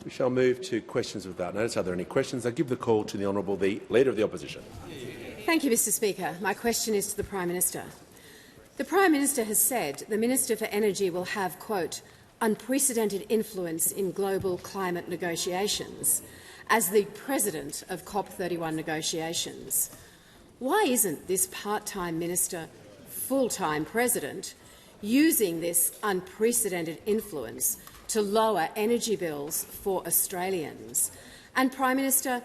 We shall move to questions without notice. Are there any questions? I give the call to the Honourable the Leader of the Opposition. Thank you, Mr Speaker. My question is to the Prime Minister. The Prime Minister has said the Minister for Energy will have, quote, unprecedented influence in global climate negotiations as the President of COP31 negotiations. Why isn't this part-time Minister, full-time President, using this unprecedented influence to lower energy bills for Australians? And, Prime Minister,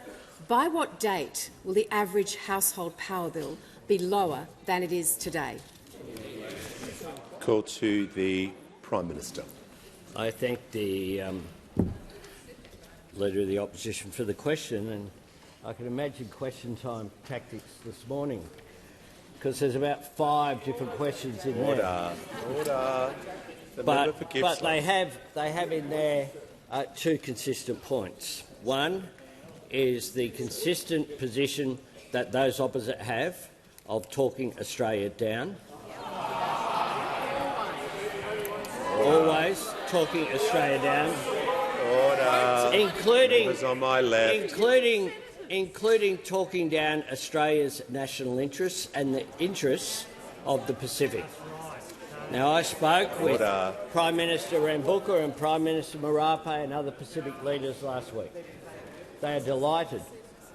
by what date will the average household power bill be lower than it is today? Call to the Prime Minister. I thank the Leader of the Opposition for the question, and I can imagine question time tactics this morning, because there's about 5 different questions in there. Order. But they have in there 2 consistent points. One is the consistent position that those opposite have of talking Australia down. Always talking Australia down. Order. Including on my left. Including talking down Australia's national interests and the interests of the Pacific. Now, I spoke with Prime Minister Rambuka and Prime Minister Marape and other Pacific leaders last week. They are delighted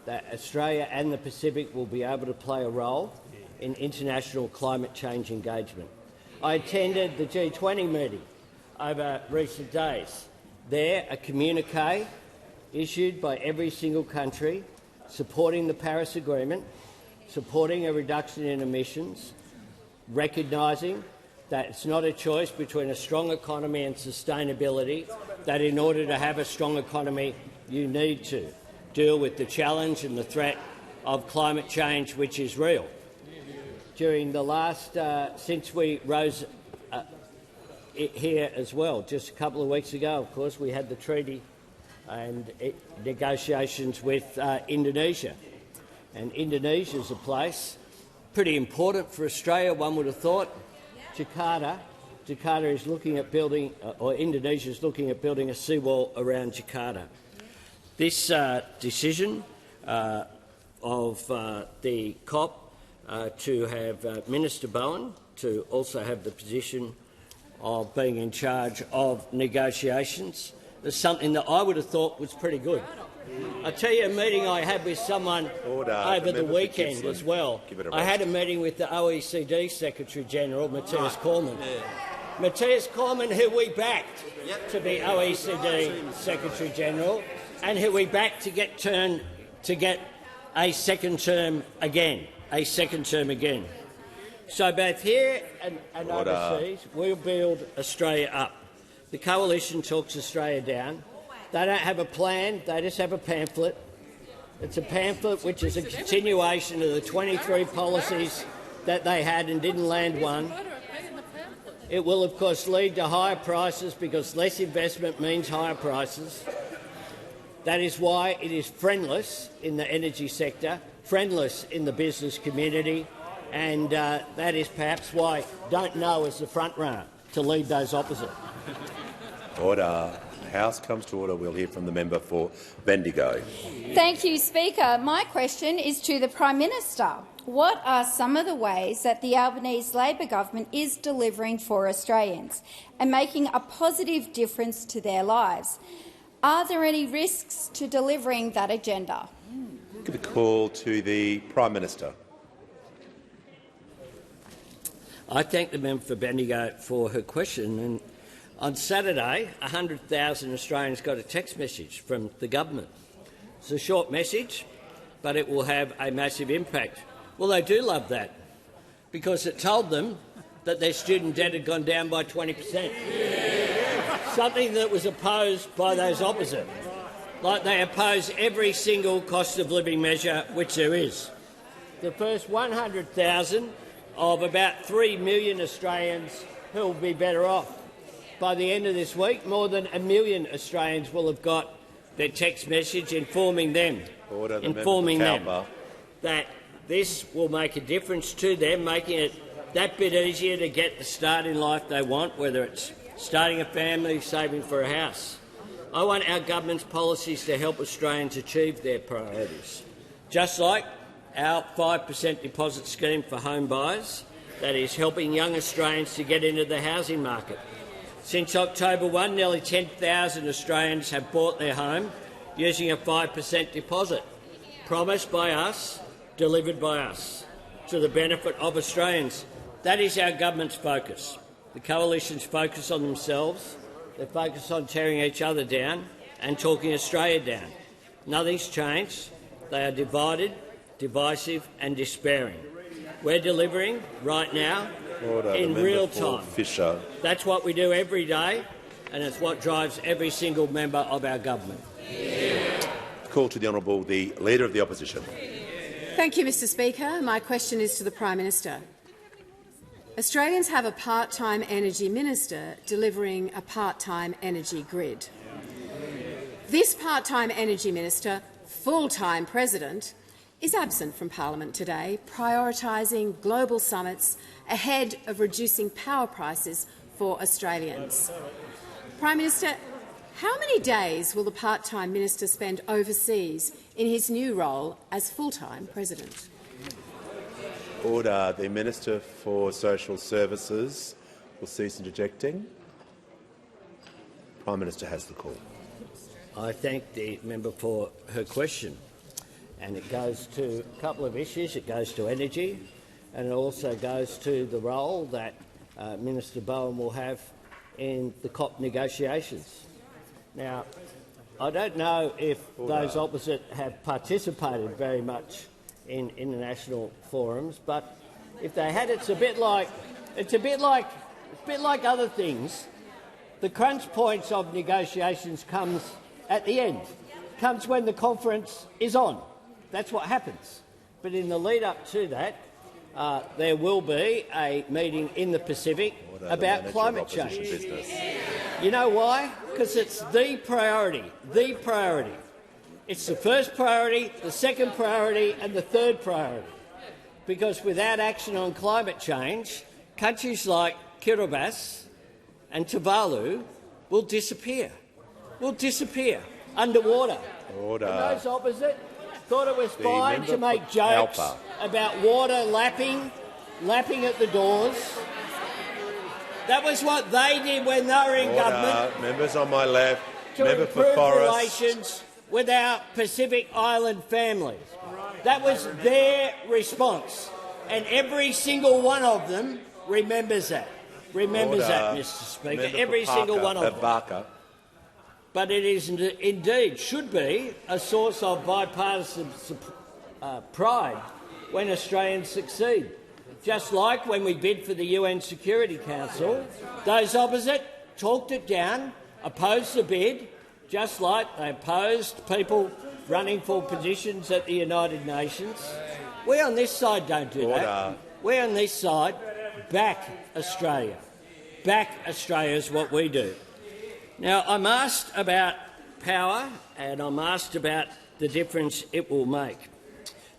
that Australia and the Pacific will be able to play a role in international climate change engagement. I attended the G20 meeting over recent days. There, a communique issued by every single country supporting the Paris Agreement, supporting a reduction in emissions, recognising that it's not a choice between a strong economy and sustainability, that in order to have a strong economy you need to deal with the challenge and the threat of climate change, which is real. During the last, since we rose here as well, just a couple of weeks ago, of course, we had the treaty and negotiations with Indonesia. And Indonesia is a place pretty important for Australia, one would have thought. Jakarta is looking at building, or Indonesia is looking at building a seawall around Jakarta. This decision of the COP to have Minister Bowen to also have the position of being in charge of negotiations is something that I would have thought was pretty good. I'll tell you a meeting I had with someone over the weekend as well. I had a meeting with the OECD Secretary-General, Matthias Cormann. Matthias Cormann, who we backed to be OECD Secretary-General and who we backed to get a second term again. So both here and overseas, we'll build Australia up. The Coalition talks Australia down. They don't have a plan, they just have a pamphlet. It's a pamphlet which is a continuation of the 23 policies that they had and didn't land one. It will, of course, lead to higher prices because less investment means higher prices. That is why it is friendless in the energy sector, friendless in the business community, and that is perhaps why Don't Know is the front runner to lead those opposite. Order. House comes to order. We'll hear from the member for Bendigo. Thank you, Speaker. My question is to the Prime Minister. What are some of the ways that the Albanese Labor government is delivering for Australians and making a positive difference to their lives? Are there any risks to delivering that agenda? Give a call to the Prime Minister. I thank the member for Bendigo for her question. And on Saturday, 100,000 Australians got a text message from the government. It's a short message, but it will have a massive impact. Well, they do love that, because it told them that their student debt had gone down by 20%, something that was opposed by those opposite. Like they oppose every single cost of living measure which there is. The first 100,000 of about 3 million Australians who will be better off. By the end of this week, more than 1 million Australians will have got their text message informing them that this will make a difference to them, making it that bit easier to get the start in life they want, whether it's starting a family, saving for a house. I want our government's policies to help Australians achieve their priorities, just like our 5% deposit scheme for home buyers that is helping young Australians to get into the housing market. Since October 1, nearly 10,000 Australians have bought their home using a 5% deposit, promised by us, delivered by us, to the benefit of Australians. That is our government's focus. The Coalition's focus on themselves, they're focused on tearing each other down and talking Australia down. Nothing's changed. They are divided, divisive and despairing. We're delivering right now in real time. Fisher. That's what we do every day, and it's what drives every single member of our government. Call to the Honourable the Leader of the Opposition. Thank you, Mr Speaker. My question is to the Prime Minister. Australians have a part-time energy minister delivering a part-time energy grid. This part-time energy minister, full-time president, is absent from Parliament today, prioritising global summits ahead of reducing power prices for Australians. Prime Minister, how many days will the part-time minister spend overseas in his new role as full-time president? Order. The Minister for Social Services will cease interjecting. Prime Minister has the call. I thank the member for her question. And it goes to a couple of issues. It goes to energy, and it also goes to the role that Minister Bowen will have in the COP negotiations. Now, I don't know if those opposite have participated very much in international forums, but if they had, it's a bit like other things. The crunch points of negotiations comes at the end, comes when the conference is on. That's what happens. But in the lead-up to that, there will be a meeting in the Pacific about climate change. You know why? Because it's the priority. The priority. It's the first priority, the second priority and the third priority. Because without action on climate change, countries like Kiribati and Tuvalu will disappear. Underwater. Order. And those opposite thought it was fine to make jokes about water lapping at the doors. That was what they did when they were in government. Members on my left. To Member for improve Forest. relations with our Pacific Island families. That was their response. And every single one of them remembers that. That, Mr Speaker. Member every single one of them. Barker. But it is indeed should be a source of bipartisan pride when Australians succeed. Just like when we bid for the UN Security Council, those opposite talked it down, opposed the bid, just like they opposed people running for positions at the United Nations. We on this side don't do that. We on this side back Australia. Back Australia is what we do. Now, I'm asked about power and I'm asked about the difference it will make.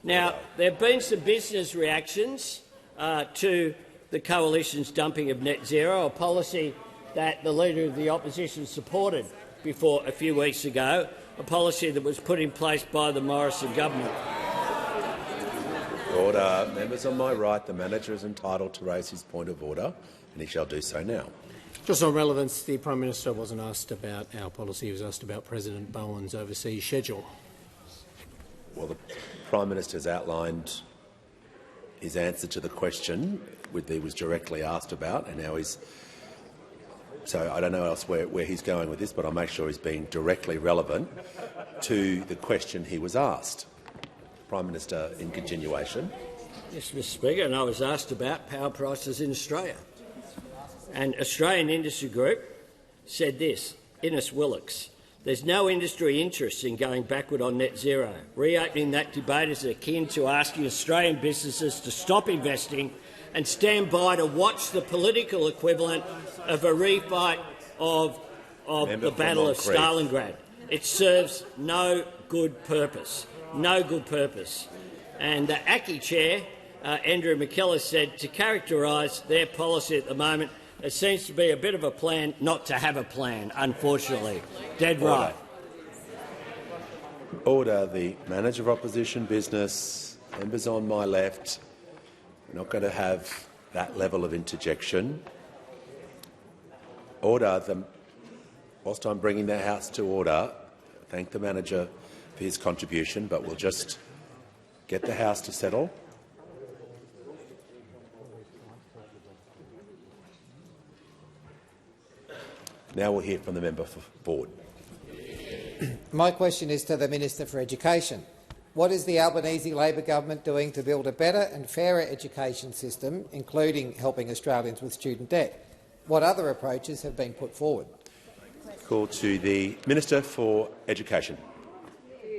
Now, there have been some business reactions to the Coalition's dumping of net zero, a policy that the Leader of the Opposition supported before a few weeks ago, a policy that was put in place by the Morrison government. Order. Members on my right, the manager is entitled to raise his point of order, and he shall do so now. Just on relevance, the Prime Minister wasn't asked about our policy, he was asked about President Bowen's overseas schedule. Well, the Prime Minister has outlined his answer to the question that he was directly asked about, and now he's... So I don't know else where he's going with this, but I'll make sure he's being directly relevant to the question he was asked. Prime Minister, in continuation. Yes, Mr Speaker, and I was asked about power prices in Australia. And Australian Industry Group said this, Innes Willox, there's no industry interest in going backward on net zero. Reopening that debate is akin to asking Australian businesses to stop investing and stand by to watch the political equivalent of a refight of the Battle of Stalingrad. It serves no good purpose. No good purpose. And the ACCI chair, Andrew McKellar, said to characterise their policy at the moment, It seems to be a bit of a plan not to have a plan, unfortunately. Dead right. Order. The Manager of Opposition Business, members on my left. We're not going to have that level of interjection. Order. Whilst I'm bringing the House to order, thank the Manager for his contribution, but we'll just get the House to settle. Now we'll hear from the member for Ford. My question is to the Minister for Education. What is the Albanese Labor government doing to build a better and fairer education system, including helping Australians with student debt? What other approaches have been put forward? Call to the Minister for Education.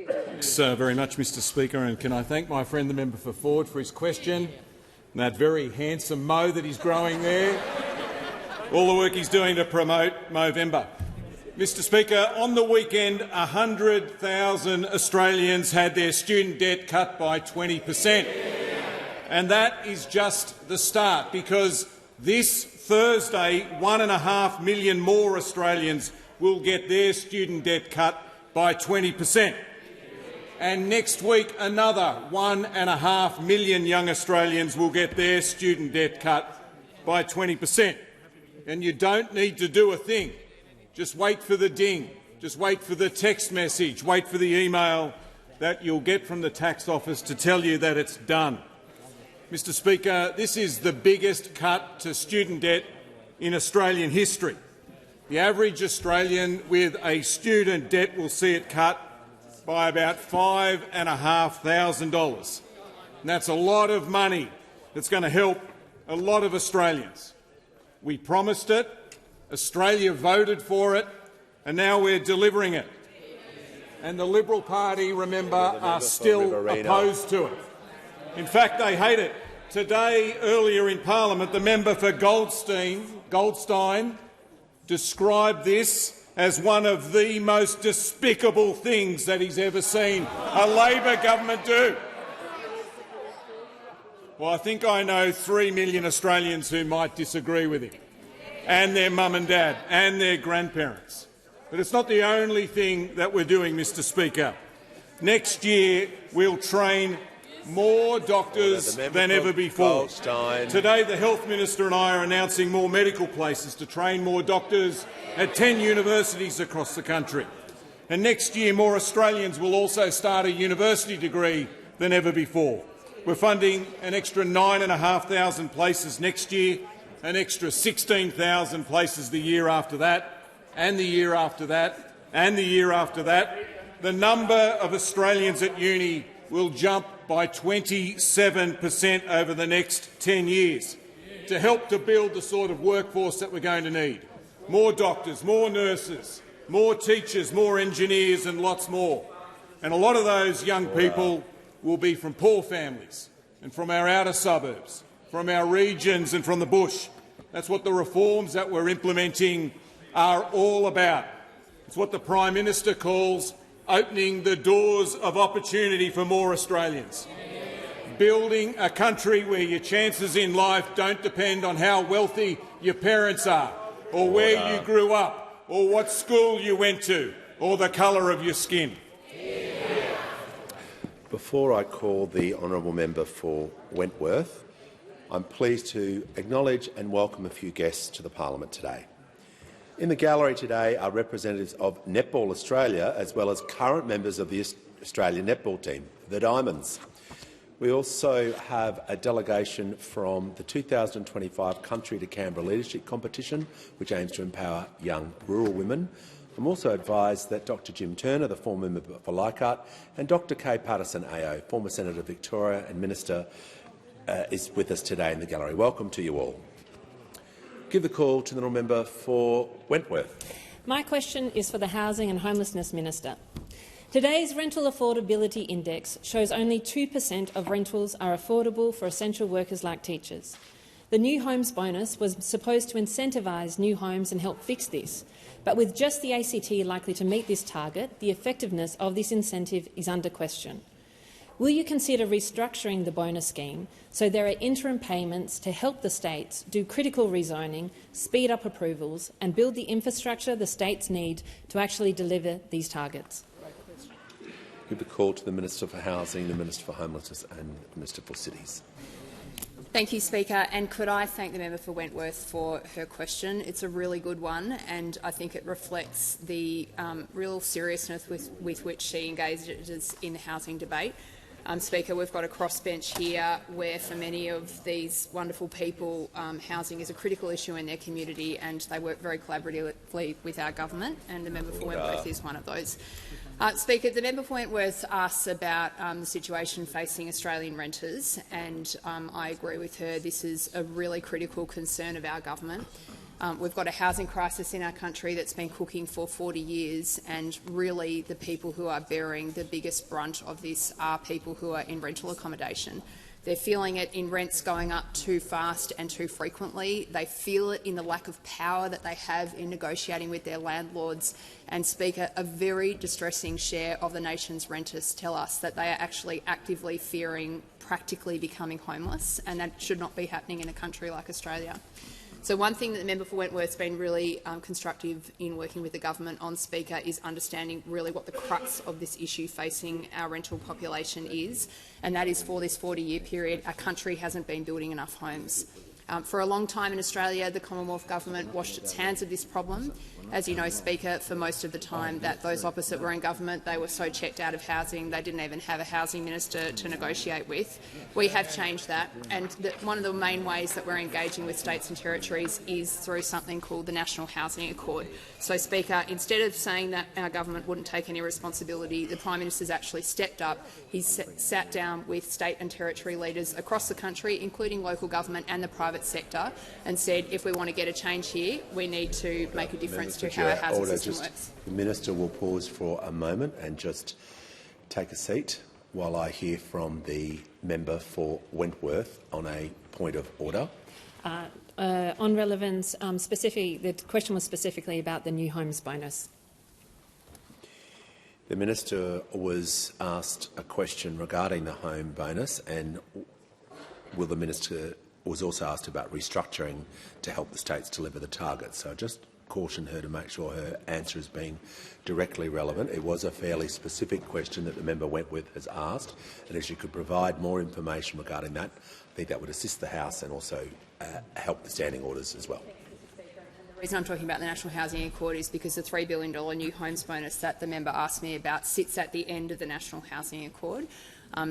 Thanks very much, Mr Speaker, and can I thank my friend the member for Ford for his question and that very handsome mow that he's growing there, all the work he's doing to promote Movember. Mr Speaker, on the weekend 100,000 Australians had their student debt cut by 20%. And that is just the start, because this Thursday 1.5 million more Australians will get their student debt cut by 20%. And next week another 1.5 million young Australians will get their student debt cut by 20%. And you don't need to do a thing. Just wait for the ding. Just wait for the text message. Wait for the email that you'll get from the tax office to tell you that it's done. Mr Speaker, this is the biggest cut to student debt in Australian history. The average Australian with a student debt will see it cut by about $5,500. And that's a lot of money that's going to help a lot of Australians. We promised it, Australia voted for it, and now we're delivering it. And the Liberal Party, remember, are still opposed to it. In fact, they hate it. Today, earlier in Parliament, the member for Goldstein described this as one of the most despicable things that he's ever seen a Labor government do. Well, I think I know 3 million Australians who might disagree with him, and their mum and dad and their grandparents. But it's not the only thing that we're doing, Mr Speaker. Next year we'll train more doctors than ever before. Today the Health Minister and I are announcing more medical places to train more doctors at 10 universities across the country. And next year more Australians will also start a university degree than ever before. We're funding an extra 9,500 places next year, an extra 16,000 places the year after that, and the year after that, and the year after that. The number of Australians at uni will jump by 27% over the next 10 years to help to build the sort of workforce that we're going to need. More doctors, more nurses, more teachers, more engineers and lots more. And a lot of those young people will be from poor families and from our outer suburbs, from our regions and from the bush. That's what the reforms that we're implementing are all about. It's what the Prime Minister calls opening the doors of opportunity for more Australians. Building a country where your chances in life don't depend on how wealthy your parents are, or where you grew up, or what school you went to, or the colour of your skin. Before I call the honourable member for Wentworth, I'm pleased to acknowledge and welcome a few guests to the Parliament today. In the gallery today are representatives of Netball Australia, as well as current members of the Australian netball team, the Diamonds. We also have a delegation from the 2025 Country to Canberra Leadership Competition, which aims to empower young rural women. I'm also advised that Dr Jim Turner, the former member for Leichhardt, and Dr Kay Paterson AO, former Senator of Victoria and Minister, is with us today in the gallery. Welcome to you all. Give the call to the honourable member for Wentworth. My question is for the Housing and Homelessness Minister. Today's rental affordability index shows only 2% of rentals are affordable for essential workers like teachers. The New Homes bonus was supposed to incentivise new homes and help fix this, but with just the ACT likely to meet this target, the effectiveness of this incentive is under question. Will you consider restructuring the bonus scheme so there are interim payments to help the states do critical rezoning, speed up approvals and build the infrastructure the states need to actually deliver these targets? Give the call to the Minister for Housing, the Minister for Homelessness and the Minister for Cities. Thank you, Speaker. And could I thank the member for Wentworth for her question? It's a really good one, and I think it reflects the real seriousness with which she engages in the housing debate. Speaker, we've got a crossbench here where, for many of these wonderful people, housing is a critical issue in their community, and they work very collaboratively with our government, and the member for Wentworth is one of those. Speaker, the member for Wentworth asks about the situation facing Australian renters, and I agree with her. This is a really critical concern of our government. We've got a housing crisis in our country that's been cooking for 40 years, and really the people who are bearing the biggest brunt of this are people who are in rental accommodation. They're feeling it in rents going up too fast and too frequently. They feel it in the lack of power that they have in negotiating with their landlords. And, Speaker, a very distressing share of the nation's renters tell us that they are actually actively fearing practically becoming homeless, and that should not be happening in a country like Australia. So one thing that the member for Wentworth has been really constructive in working with the government on, Speaker, is understanding really what the crux of this issue facing our rental population is, and that is for this 40-year period our country hasn't been building enough homes. For a long time in Australia, the Commonwealth Government washed its hands of this problem. As you know, Speaker, for most of the time that those opposite were in government, they were so checked out of housing they didn't even have a housing minister to negotiate with. We have changed that, and one of the main ways that we're engaging with states and territories is through something called the National Housing Accord. So, Speaker, instead of saying that our government wouldn't take any responsibility, the Prime Minister's actually stepped up. He's sat down with state and territory leaders across the country, including local government and the private sector, and said if we want to get a change here, we need to make a difference to how our housing system works. The Minister will pause for a moment and just take a seat while I hear from the member for Wentworth on a point of order. On relevance, the question was specifically about the new homes bonus. The Minister was asked a question regarding the home bonus, and the Minister was also asked about restructuring to help the states deliver the targets. So I just caution her to make sure her answer is being directly relevant. It was a fairly specific question that the member Wentworth has asked, and if she could provide more information regarding that, I think that would assist the House and also help the standing orders as well. The reason I'm talking about the National Housing Accord is because the $3 billion new homes bonus that the member asked me about sits at the end of the National Housing Accord.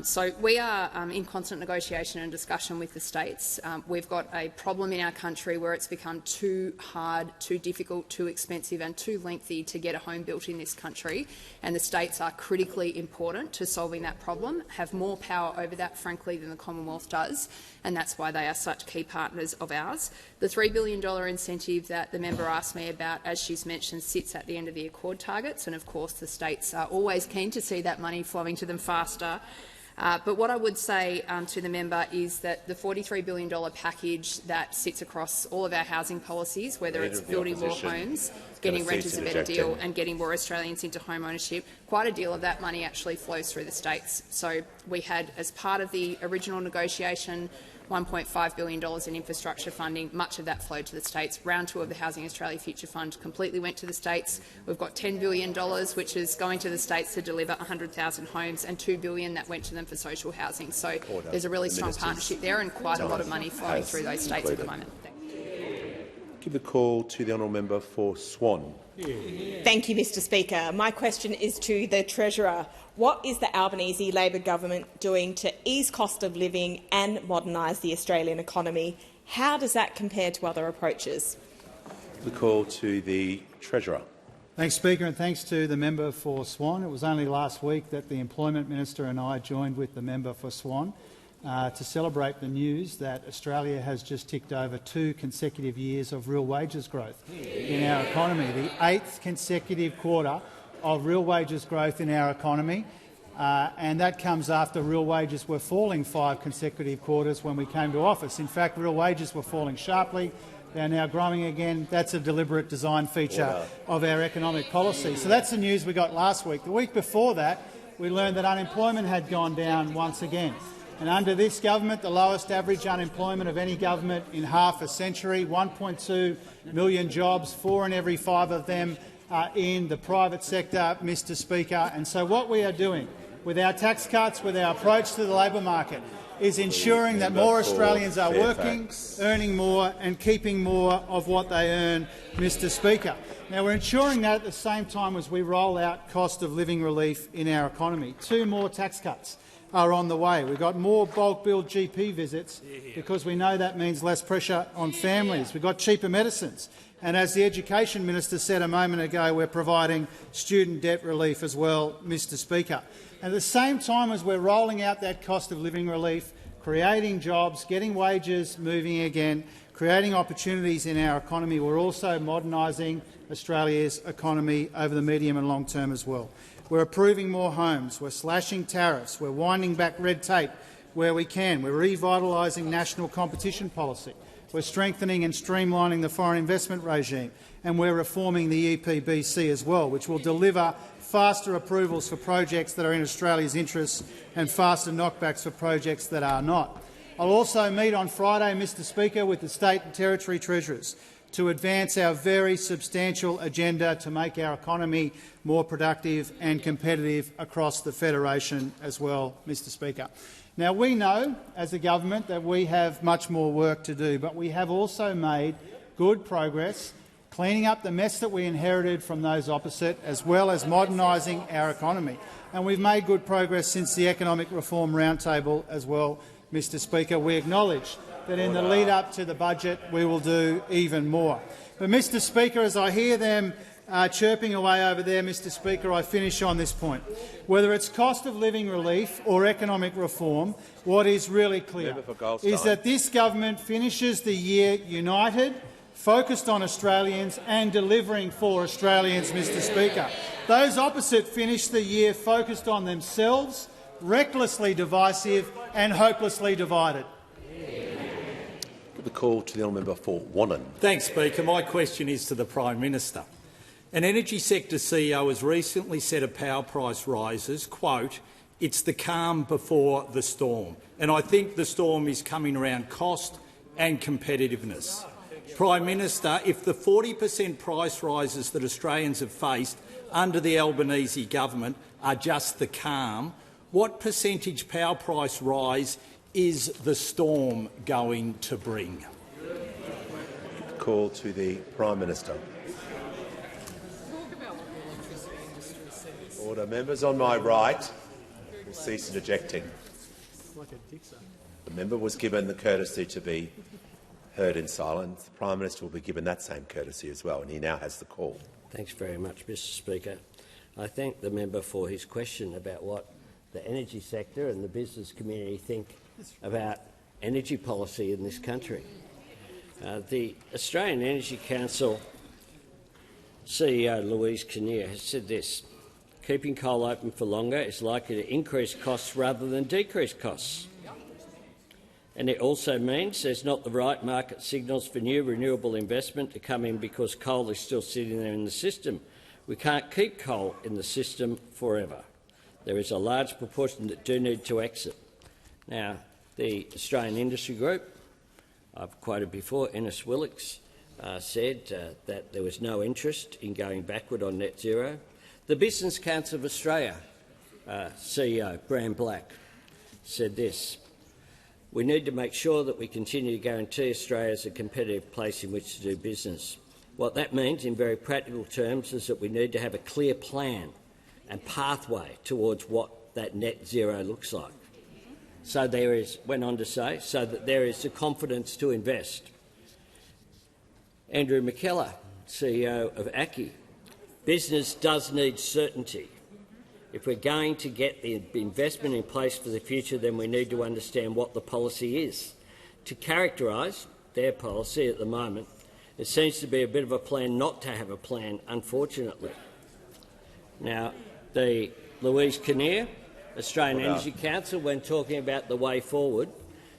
So we are in constant negotiation and discussion with the states. We've got a problem in our country where it's become too hard, too difficult, too expensive and too lengthy to get a home built in this country, and the states are critically important to solving that problem, have more power over that, frankly, than the Commonwealth does, and that's why they are such key partners of ours. The $3 billion incentive that the member asked me about, as she's mentioned, sits at the end of the Accord targets, and of course the states are always keen to see that money flowing to them faster. But what I would say to the member is that the $43 billion package that sits across all of our housing policies, whether it's building more homes, getting renters a better deal and getting more Australians into home ownership, quite a deal of that money actually flows through the states. So we had, as part of the original negotiation, $1.5 billion in infrastructure funding. Much of that flowed to the states. Round 2 of the Housing Australia Future Fund completely went to the states. We've got $10 billion, which is going to the states to deliver 100,000 homes, and $2 billion that went to them for social housing. So there's a really strong partnership there and quite a lot of money flowing through those states at the moment. Give the call to the honourable member for Swan. Thank you, Mr Speaker. My question is to the Treasurer. What is the Albanese Labor government doing to ease cost of living and modernise the Australian economy? How does that compare to other approaches? The call to the Treasurer. Thanks, Speaker, and thanks to the member for Swan. It was only last week that the Employment Minister and I joined with the member for Swan to celebrate the news that Australia has just ticked over 2 consecutive years of real wages growth in our economy, the 8th consecutive quarter of real wages growth in our economy, and that comes after real wages were falling 5 consecutive quarters when we came to office. In fact, real wages were falling sharply. They're now growing again. That's a deliberate design feature of our economic policy. So that's the news we got last week. The week before that, we learned that unemployment had gone down once again. And under this government, the lowest average unemployment of any government in half a century, 1.2 million jobs, 4 in every 5 of them are in the private sector, Mr Speaker. And so what we are doing with our tax cuts, with our approach to the labour market, is ensuring that more Australians are working, earning more and keeping more of what they earn, Mr Speaker. Now, we're ensuring that at the same time as we roll out cost of living relief in our economy. 2 more tax cuts are on the way. We've got more bulk billed GP visits because we know that means less pressure on families. We've got cheaper medicines. And as the Education Minister said a moment ago, we're providing student debt relief as well, Mr Speaker. And at the same time as we're rolling out that cost of living relief, creating jobs, getting wages moving again, creating opportunities in our economy, we're also modernising Australia's economy over the medium and long term as well. We're approving more homes, we're slashing tariffs, we're winding back red tape where we can, we're revitalising national competition policy, we're strengthening and streamlining the foreign investment regime, and we're reforming the EPBC as well, which will deliver faster approvals for projects that are in Australia's interests and faster knockbacks for projects that are not. I'll also meet on Friday, Mr Speaker, with the state and territory treasurers to advance our very substantial agenda to make our economy more productive and competitive across the Federation as well, Mr Speaker. Now, we know as a government that we have much more work to do, but we have also made good progress cleaning up the mess that we inherited from those opposite, as well as modernising our economy. And we've made good progress since the Economic Reform Roundtable as well, Mr Speaker. We acknowledge that in the lead-up to the budget we will do even more. But, Mr Speaker, as I hear them chirping away over there, Mr Speaker, I finish on this point. Whether it's cost of living relief or economic reform, what is really clear is that this government finishes the year united, focused on Australians and delivering for Australians, Mr Speaker. Those opposite finish the year focused on themselves, recklessly divisive and hopelessly divided. The call to the honourable member for Wannon. Thanks, Speaker. My question is to the Prime Minister. An energy sector CEO has recently said of power price rises, quote, "It's the calm before the storm." And I think the storm is coming around cost and competitiveness. Prime Minister, if the 40% price rises that Australians have faced under the Albanese government are just the calm, what percentage power price rise is the storm going to bring? Call to the Prime Minister. Order. Members on my right will cease interjecting. The member was given the courtesy to be heard in silence. The Prime Minister will be given that same courtesy as well, and he now has the call. Thanks very much, Mr Speaker. I thank the member for his question about what the energy sector and the business community think about energy policy in this country. The Australian Energy Council CEO Louise Kinnear has said this: keeping coal open for longer is likely to increase costs rather than decrease costs. And it also means there's not the right market signals for new renewable investment to come in because coal is still sitting there in the system. We can't keep coal in the system forever. There is a large proportion that do need to exit. Now, the Australian Industry Group, I've quoted before, Ennis Willicks, said that there was no interest in going backward on net zero. The Business Council of Australia CEO, Bram Black, said this: we need to make sure that we continue to guarantee Australia as a competitive place in which to do business. What that means in very practical terms is that we need to have a clear plan and pathway towards what that net zero looks like. So there is, went on to say, so that there is the confidence to invest. Andrew McKellar, CEO of ACCI, business does need certainty. If we're going to get the investment in place for the future, then we need to understand what the policy is. To characterise their policy at the moment, it seems to be a bit of a plan not to have a plan, unfortunately. Now, the Louise Kinnear, Australian Energy Council, when talking about the way forward,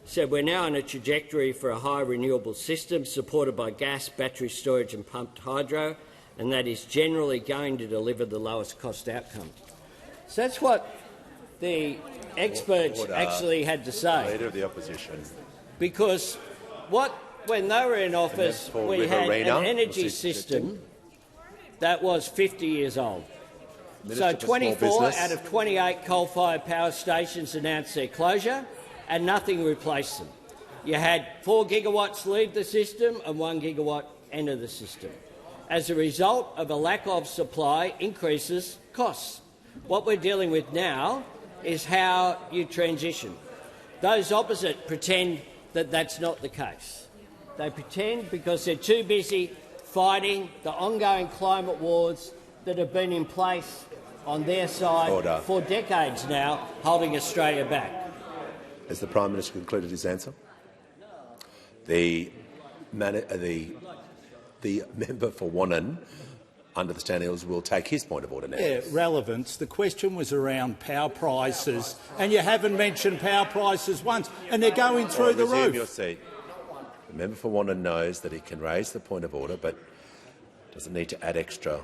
said we're now on a trajectory for a high renewable system supported by gas, battery storage and pumped hydro, and that is generally going to deliver the lowest cost outcome. So that's what the experts actually had to say. Leader of the Opposition. Because when they were in office, we had an energy system that was 50 years old. So 24 out of 28 coal-fired power stations announced their closure and nothing replaced them. You had 4 gigawatts leave the system and 1 gigawatt enter the system. As a result of a lack of supply increases costs. What we're dealing with now is how you transition. Those opposite pretend that that's not the case. They pretend because they're too busy fighting the ongoing climate wars that have been in place on their side for decades now, holding Australia back. Has the Prime Minister concluded his answer? The member for Wannon, under the standing orders, will take his point of order now. Yeah, relevance. The question was around power prices, and you haven't mentioned power prices once, and they're going through the roof. Your seat. The member for Wannon knows that he can raise the point of order, but doesn't need to add extra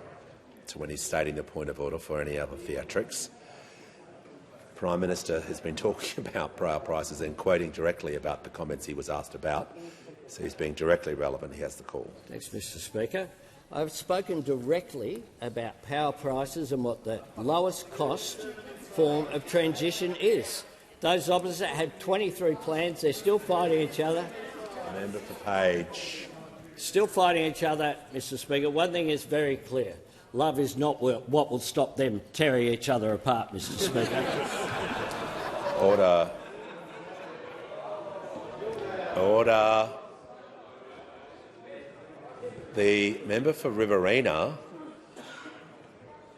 to when he's stating the point of order for any other theatrics. The Prime Minister has been talking about power prices and quoting directly about the comments he was asked about, so he's being directly relevant. He has the call. Thanks, Mr Speaker. I've spoken directly about power prices and what the lowest cost form of transition is. Those opposite had 23 plans. They're still fighting each other. Member for Page. Still fighting each other, Mr Speaker. One thing is very clear. Love is not what will stop them tearing each other apart, Mr Speaker. Order. Order. The member for Riverina,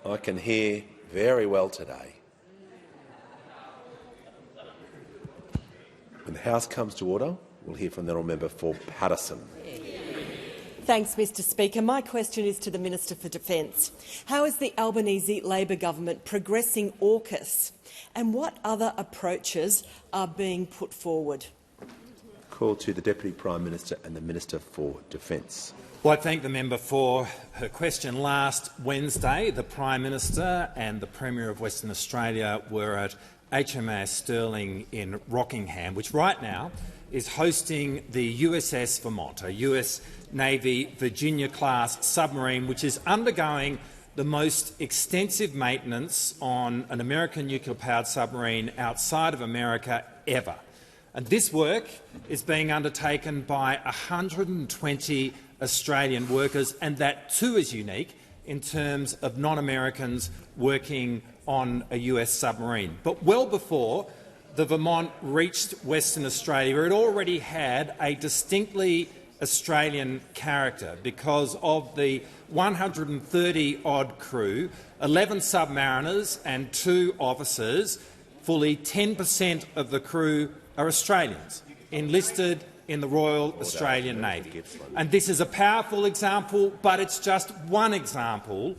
I can hear very well today. When the House comes to order, we'll hear from the honourable member for Pasin. Thanks, Mr Speaker. My question is to the Minister for Defence. How is the Albanese Labor government progressing AUKUS, and what other approaches are being put forward? Call to the Deputy Prime Minister and the Minister for Defence. Well, I thank the member for her question. Last Wednesday, the Prime Minister and the Premier of Western Australia were at HMAS Sterling in Rockingham, which right now is hosting the USS Vermont, a US Navy Virginia-class submarine which is undergoing the most extensive maintenance on an American nuclear-powered submarine outside of America ever. And this work is being undertaken by 120 Australian workers, and that too is unique in terms of non-Americans working on a US submarine. But well before the Vermont reached Western Australia, it already had a distinctly Australian character because of the 130-odd crew, 11 submariners and 2 officers. Fully 10% of the crew are Australians, enlisted in the Royal Australian Navy. And this is a powerful example, but it's just one example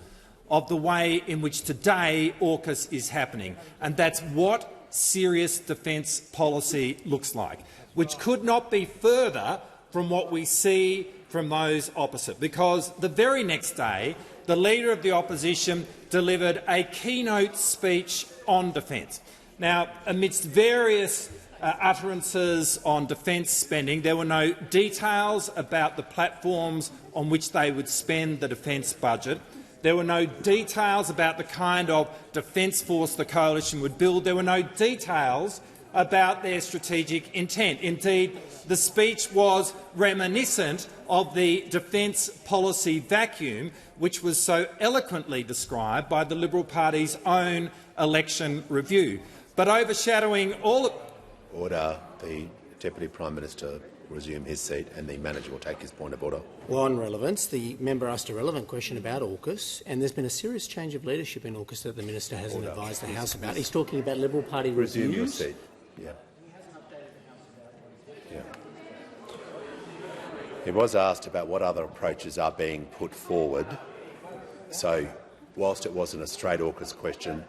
of the way in which today AUKUS is happening. And that's what serious defence policy looks like, which could not be further from what we see from those opposite, because the very next day the Leader of the Opposition delivered a keynote speech on defence. Now, amidst various utterances on defence spending, there were no details about the platforms on which they would spend the defence budget. There were no details about the kind of defence force the coalition would build. There were no details about their strategic intent. Indeed, the speech was reminiscent of the defence policy vacuum which was so eloquently described by the Liberal Party's own election review. But overshadowing all of— Order. The Deputy Prime Minister resume his seat and the manager will take his point of order. Well, on relevance, the member asked a relevant question about AUKUS, and there's been a serious change of leadership in AUKUS that the minister hasn't advised the House about. He's talking about Liberal Party resume reviews. Your seat. Yeah. He was asked about what other approaches are being put forward. So, whilst it wasn't a straight AUKUS question,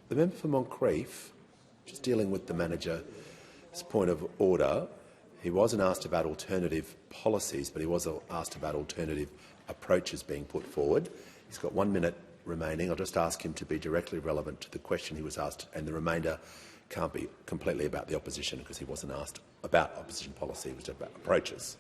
the member for Moncrieff, just dealing with the manager's point of order, he wasn't asked about alternative policies, but he was asked about alternative approaches being put forward. He's got 1 minute remaining. I'll just ask him to be directly relevant to the question he was asked, and the remainder can't be completely about the opposition because he wasn't asked about opposition policy. It was about approaches.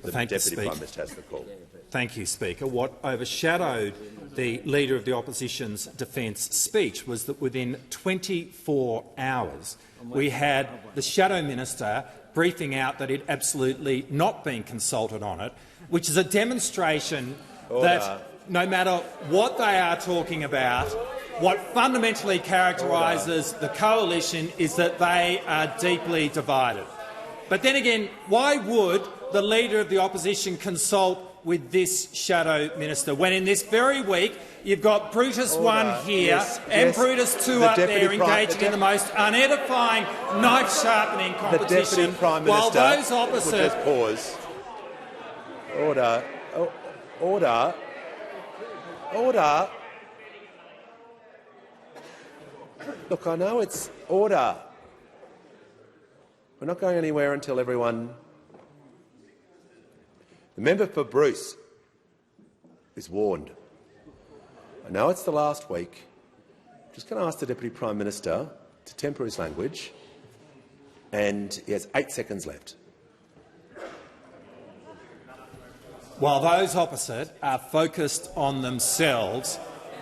The Deputy Prime Minister has the call. Thank you, Speaker. What overshadowed the Leader of the Opposition's defence speech was that within 24 hours we had the Shadow Minister briefing out that he'd absolutely not been consulted on it, which is a demonstration that no matter what they are talking about, what fundamentally characterises the coalition is that they are deeply divided. But then again, why would the Leader of the Opposition consult with this Shadow Minister when in this very week you've got Brutus 1 here and Brutus 2 up there engaging in the most unedifying knife-sharpening competition, the Deputy Prime while Minister those opposite— will just pause. Order. Order. Order. Look, I know it's order. We're not going anywhere until everyone— The member for Bruce is warned. I know it's the last week. I'm just going to ask the Deputy Prime Minister to temper his language, and he has 8 seconds left. While those opposite are focused on themselves,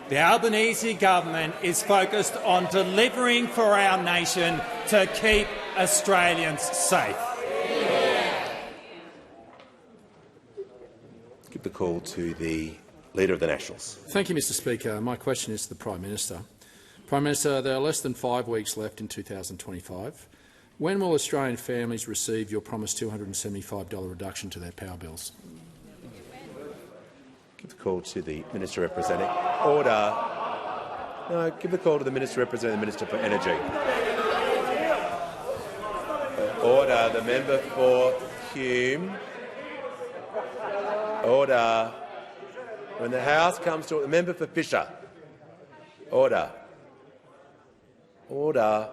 the Albanese government is focused on delivering for our nation to keep Australians safe. Give the call to the Leader of the Nationals. Thank you, Mr Speaker. My question is to the Prime Minister. Prime Minister, there are less than 5 weeks left in 2025. When will Australian families receive your promised $275 reduction to their power bills? Give the call to the Minister representing— Order. No, give the call to the Minister representing the Minister for Energy. Order. The member for Hume. Order. When the House comes to— the member for Fisher. Order. Order.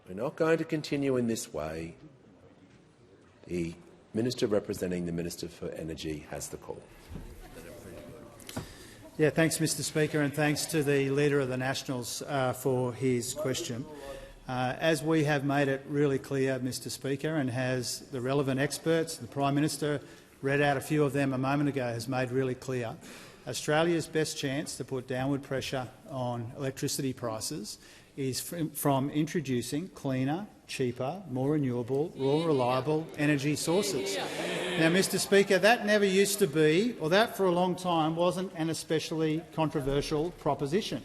We're not going to continue in this way. The Minister representing the Minister for Energy has the call. Yeah, thanks, Mr Speaker, and thanks to the Leader of the Nationals for his question. As we have made it really clear, Mr Speaker, and has the relevant experts, the Prime Minister read out a few of them a moment ago, has made really clear, Australia's best chance to put downward pressure on electricity prices is from introducing cleaner, cheaper, more renewable, more reliable energy sources. Now, Mr Speaker, that never used to be, or that for a long time wasn't an especially controversial proposition.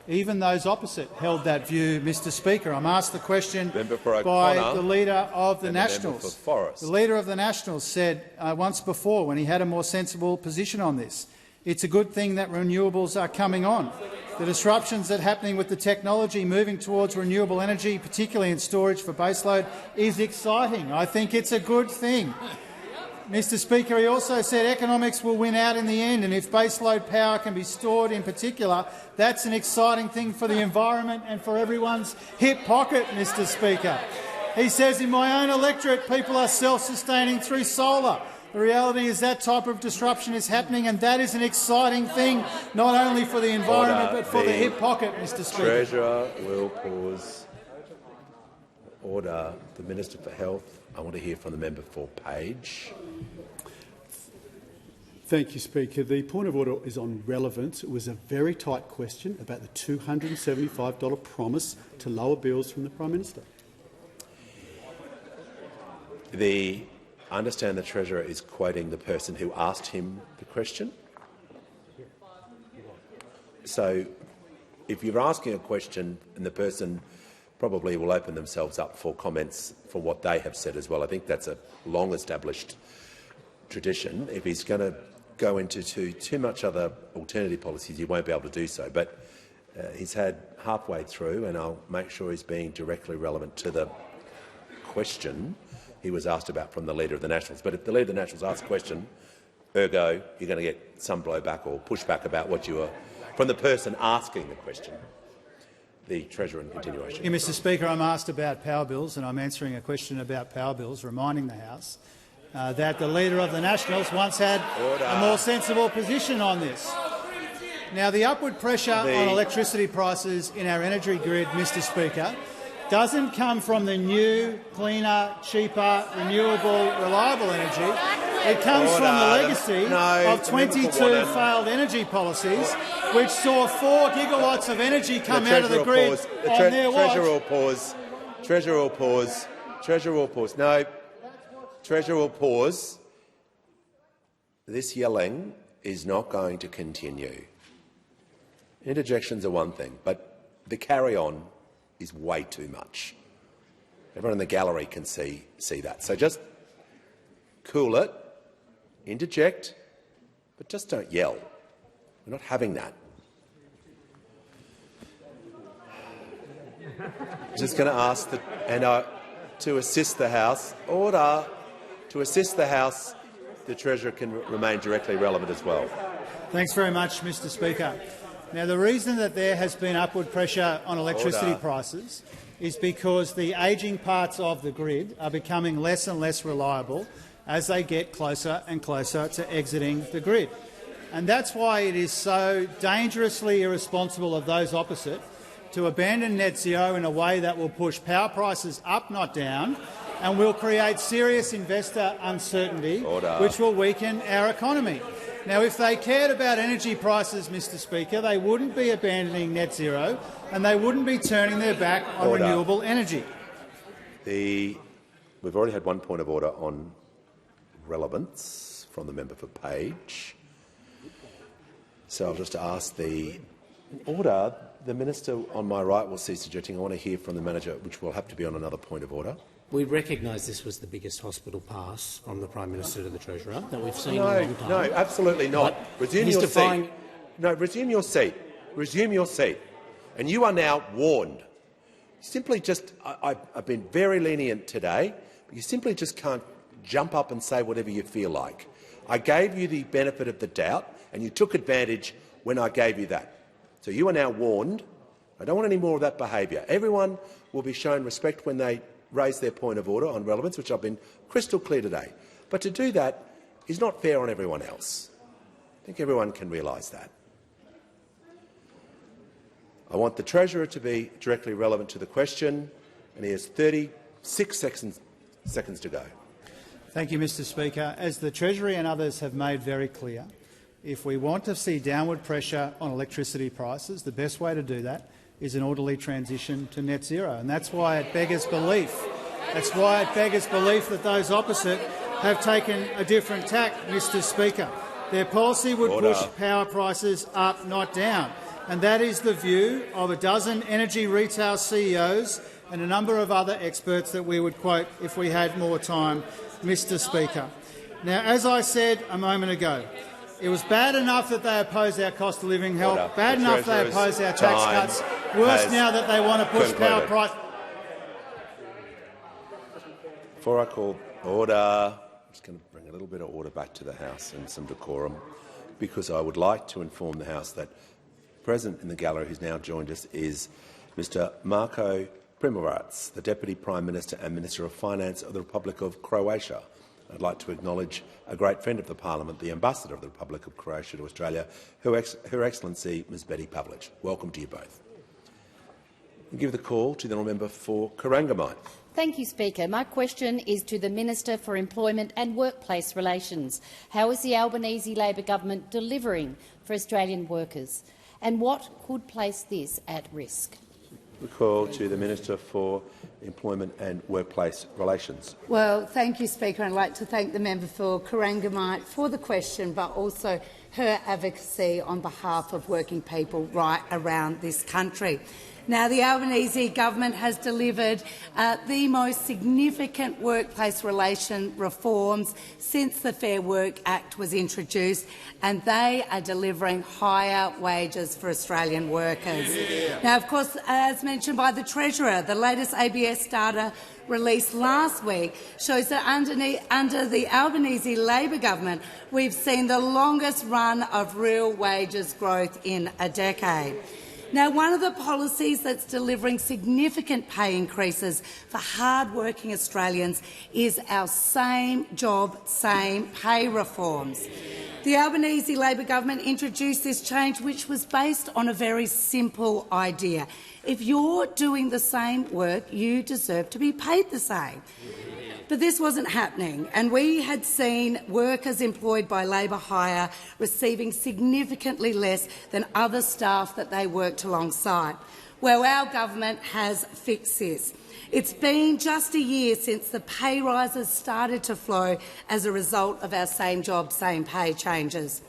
Even those opposite held that view, Mr Speaker. I'm asked the question by the Leader of the Nationals. The Leader of the Nationals said once before, when he had a more sensible position on this, it's a good thing that renewables are coming on. The disruptions that are happening with the technology moving towards renewable energy, particularly in storage for baseload, is exciting. I think it's a good thing. Mr Speaker, he also said economics will win out in the end, and if baseload power can be stored in particular, that's an exciting thing for the environment and for everyone's hip pocket, Mr Speaker. He says, in my own electorate, people are self-sustaining through solar. The reality is that type of disruption is happening, and that is an exciting thing, not only for the environment but for the hip pocket, Mr Speaker. Treasurer will pause. Order. The Minister for Health. I want to hear from the member for Page. Thank you, Speaker. The point of order is on relevance. It was a very tight question about the $275 promise to lower bills from the Prime Minister. I understand the Treasurer is quoting the person who asked him the question. So if you're asking a question and the person probably will open themselves up for comments for what they have said as well. I think that's a long-established tradition. If he's going to go into too much other alternative policies, he won't be able to do so. But he's had halfway through, and I'll make sure he's being directly relevant to the question he was asked about from the Leader of the Nationals. But if the Leader of the Nationals asks a question, ergo, you're going to get some blowback or pushback about what you are from the person asking the question. The Treasurer in continuation. Yeah, Mr Speaker, I'm asked about power bills, and I'm answering a question about power bills, reminding the House that the Leader of the Nationals once had a more sensible position on this. Now, the upward pressure on electricity prices in our energy grid, Mr Speaker, doesn't come from the new, cleaner, cheaper, renewable, reliable energy. It comes from the legacy of 22 failed energy policies, which saw 4 gigawatts of energy come out of the grid on their watch. Treasurer will pause. Treasurer will pause. Treasurer will pause. No. Treasurer will pause. This yelling is not going to continue. Interjections are one thing, but the carry-on is way too much. Everyone in the gallery can see that. So just cool it, interject, but just don't yell. We're not having that. Just going to ask to assist the House. Order. To assist the House, the Treasurer can remain directly relevant as well. Thanks very much, Mr Speaker. Now, the reason that there has been upward pressure on electricity prices is because the ageing parts of the grid are becoming less and less reliable as they get closer and closer to exiting the grid. And that's why it is so dangerously irresponsible of those opposite to abandon net zero in a way that will push power prices up, not down, and will create serious investor uncertainty, which will weaken our economy. Now, if they cared about energy prices, Mr Speaker, they wouldn't be abandoning net zero and they wouldn't be turning their back on renewable energy. We've already had one point of order on relevance from the member for Page. So I'll just ask the order. The minister on my right will cease suggesting. I want to hear from the manager, which will have to be on another point of order. We recognise this was the biggest hospital pass from the Prime Minister to the Treasurer that we've seen in a long time. No, absolutely not. Resume your seat. No, resume your seat. Resume your seat. And you are now warned. Simply just, I've been very lenient today, but you simply just can't jump up and say whatever you feel like. I gave you the benefit of the doubt, and you took advantage when I gave you that. So you are now warned. I don't want any more of that behaviour. Everyone will be shown respect when they raise their point of order on relevance, which I've been crystal clear today. But to do that is not fair on everyone else. I think everyone can realise that. I want the Treasurer to be directly relevant to the question, and he has 36 seconds to go. Thank you, Mr Speaker. As the Treasury and others have made very clear, if we want to see downward pressure on electricity prices, the best way to do that is an orderly transition to net zero. And that's why it beggars belief. That's why it beggars belief that those opposite have taken a different tack, Mr Speaker. Their policy would push power prices up, not down. And that is the view of a dozen energy retail CEOs and a number of other experts that we would quote if we had more time, Mr Speaker. Now, as I said a moment ago, it was bad enough that they oppose our cost of living help, bad enough they oppose our tax cuts, worse now that they want to push power price. Before I call order, I'm just going to bring a little bit of order back to the House and some decorum, because I would like to inform the House that present in the gallery who's now joined us is Mr Marko Primorac, the Deputy Prime Minister and Minister of Finance of the Republic of Croatia. I'd like to acknowledge a great friend of the Parliament, the Ambassador of the Republic of Croatia to Australia, Her Excellency Ms Betty Pavlic. Welcome to you both. I'll give the call to the honourable member for Corangamite. Thank you, Speaker. My question is to the Minister for Employment and Workplace Relations. How is the Albanese Labor government delivering for Australian workers, and what could place this at risk? The call to the Minister for Employment and Workplace Relations. Well, thank you, Speaker. I'd like to thank the member for Corangamite for the question, but also her advocacy on behalf of working people right around this country. Now, the Albanese government has delivered the most significant workplace relation reforms since the Fair Work Act was introduced, and they are delivering higher wages for Australian workers. Now, of course, as mentioned by the Treasurer, the latest ABS data released last week shows that under the Albanese Labor government, we've seen the longest run of real wages growth in a decade. Now, one of the policies that's delivering significant pay increases for hard-working Australians is our same job, same pay reforms. The Albanese Labor government introduced this change, which was based on a very simple idea. If you're doing the same work, you deserve to be paid the same. But this wasn't happening, and we had seen workers employed by labour hire receiving significantly less than other staff that they worked alongside. Well, our government has fixed this. It's been just a year since the pay rises started to flow as a result of our same job, same pay changes.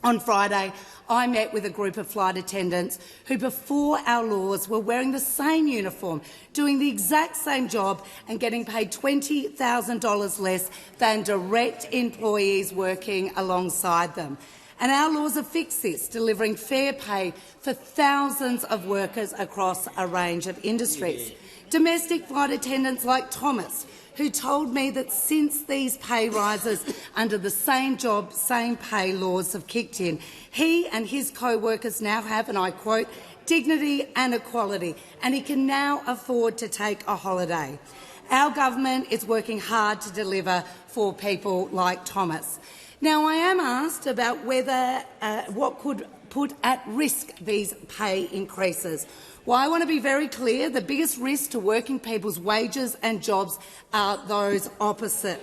On Friday, I met with a group of flight attendants who, before our laws, were wearing the same uniform, doing the exact same job and getting paid $20,000 less than direct employees working alongside them. And our laws have fixed this, delivering fair pay for thousands of workers across a range of industries. Domestic flight attendants like Thomas, who told me that since these pay rises under the same job, same pay laws have kicked in, he and his co-workers now have, and I quote, dignity and equality, and he can now afford to take a holiday. Our government is working hard to deliver for people like Thomas. Now, I am asked about whether what could put at risk these pay increases. Well, I want to be very clear. The biggest risk to working people's wages and jobs are those opposite.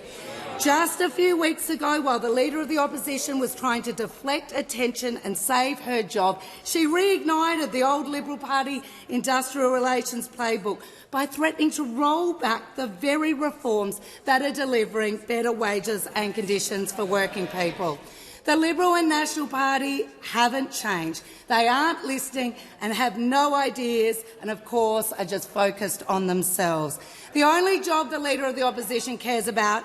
Just a few weeks ago, while the Leader of the Opposition was trying to deflect attention and save her job, she reignited the old Liberal Party industrial relations playbook by threatening to roll back the very reforms that are delivering better wages and conditions for working people. The Liberal and National Party haven't changed. They aren't listening and have no ideas and, of course, are just focused on themselves. The only job the Leader of the Opposition cares about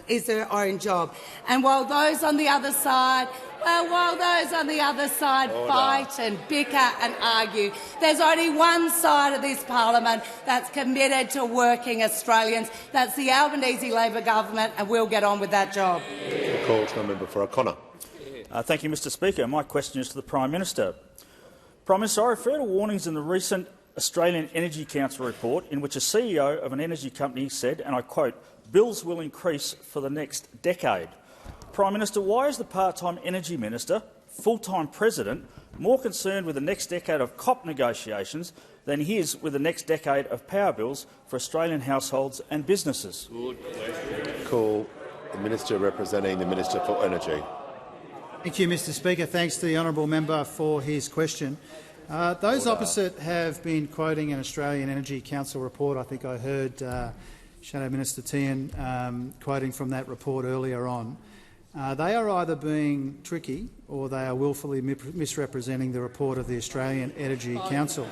is her own job. And while those on the other side fight and bicker and argue, there's only one side of this parliament that's committed to working Australians. That's the Albanese Labor government, and we'll get on with that job. Call to the member for O'Connor. Thank you, Mr Speaker. My question is to the Prime Minister. Prime Minister, I refer to warnings in the recent Australian Energy Council report in which a CEO of an energy company said, and I quote, "Bills will increase for the next decade." Prime Minister, why is the part-time Energy Minister, full-time President, more concerned with the next decade of COP negotiations than he is with the next decade of power bills for Australian households and businesses? Call the Minister representing the Minister for Energy. Thank you, Mr Speaker. Thanks to the honourable member for his question. Those opposite have been quoting an Australian Energy Council report. I think I heard Shadow Minister Tehan quoting from that report earlier on. They are either being tricky or they are wilfully misrepresenting the report of the Australian Energy Council.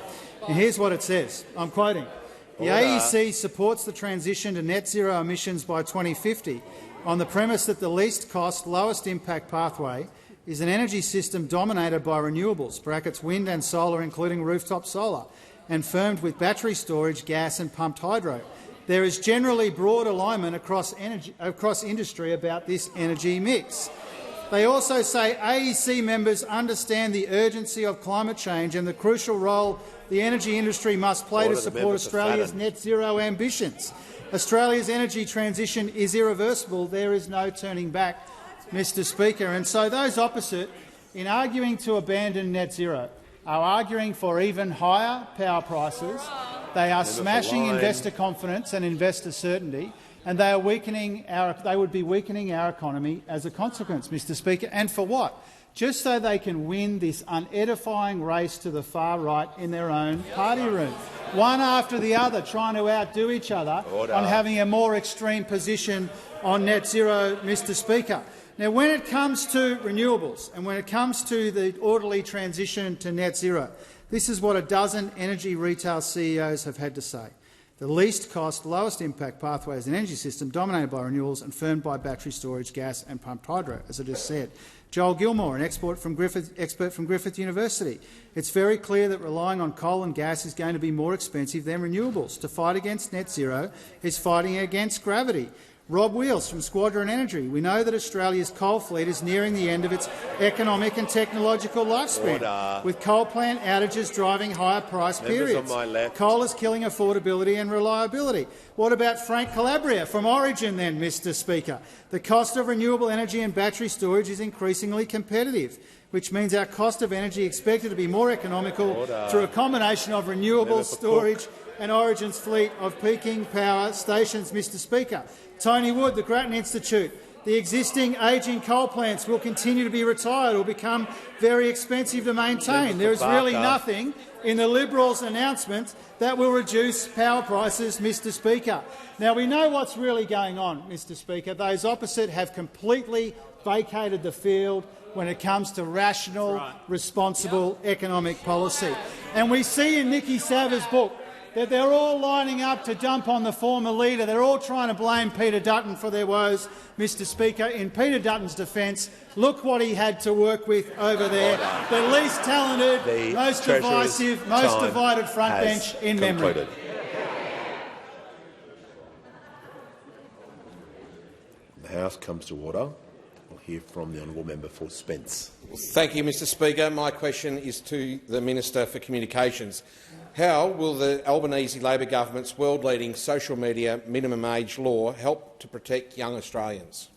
And here's what it says. I'm quoting. The AEC supports the transition to net zero emissions by 2050 on the premise that the least cost, lowest impact pathway is an energy system dominated by renewables, brackets wind and solar, including rooftop solar, and firmed with battery storage, gas and pumped hydro. There is generally broad alignment across industry about this energy mix. They also say AEC members understand the urgency of climate change and the crucial role the energy industry must play to support Australia's net zero ambitions. Australia's energy transition is irreversible. There is no turning back, Mr Speaker. And so those opposite, in arguing to abandon net zero, are arguing for even higher power prices. They are smashing investor confidence and investor certainty, and they would be weakening our economy as a consequence, Mr Speaker. And for what? Just so they can win this unedifying race to the far right in their own party room, one after the other, trying to outdo each other on having a more extreme position on net zero, Mr Speaker. Now, when it comes to renewables and when it comes to the orderly transition to net zero, this is what a dozen energy retail CEOs have had to say. The least cost, lowest impact pathway is an energy system dominated by renewables and firmed by battery storage, gas and pumped hydro, as I just said. Joel Gilmore, an expert from Griffith University. It's very clear that relying on coal and gas is going to be more expensive than renewables. To fight against net zero is fighting against gravity. Rob Wheels from Squadron Energy. We know that Australia's coal fleet is nearing the end of its economic and technological lifespan, with coal plant outages driving higher price periods. Coal is killing affordability and reliability. What about Frank Calabria from Origin then, Mr Speaker? The cost of renewable energy and battery storage is increasingly competitive, which means our cost of energy expected to be more economical through a combination of renewables, storage and Origin's fleet of peaking power stations, Mr Speaker. Tony Wood, the Grattan Institute. The existing ageing coal plants will continue to be retired or become very expensive to maintain. There is really nothing in the Liberals' announcement that will reduce power prices, Mr Speaker. Now, we know what's really going on, Mr Speaker. Those opposite have completely vacated the field when it comes to rational, responsible economic policy. And we see in Nikki Savva's book that they're all lining up to dump on the former leader. They're all trying to blame Peter Dutton for their woes, Mr Speaker. In Peter Dutton's defence, look what he had to work with over there. The least talented, most divisive, most divided frontbench in memory. The House comes to order. We'll hear from the honourable member for Spence. Thank you, Mr Speaker. My question is to the Minister for Communications. How will the Albanese Labor government's world-leading social media minimum age law help to protect young Australians?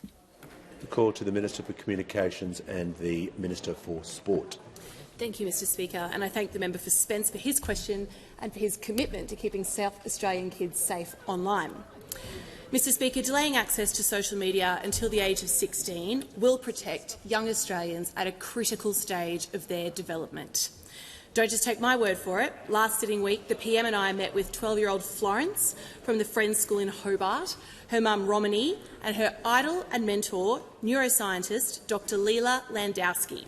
The call to the Minister for Communications and the Minister for Sport. Thank you, Mr Speaker, and I thank the member for Spence for his question and for his commitment to keeping South Australian kids safe online. Mr Speaker, delaying access to social media until the age of 16 will protect young Australians at a critical stage of their development. Don't just take my word for it. Last sitting week, the PM and I met with 12-year-old Florence from the Friends School in Hobart, her mum Romany and her idol and mentor, neuroscientist Dr Leela Landowski.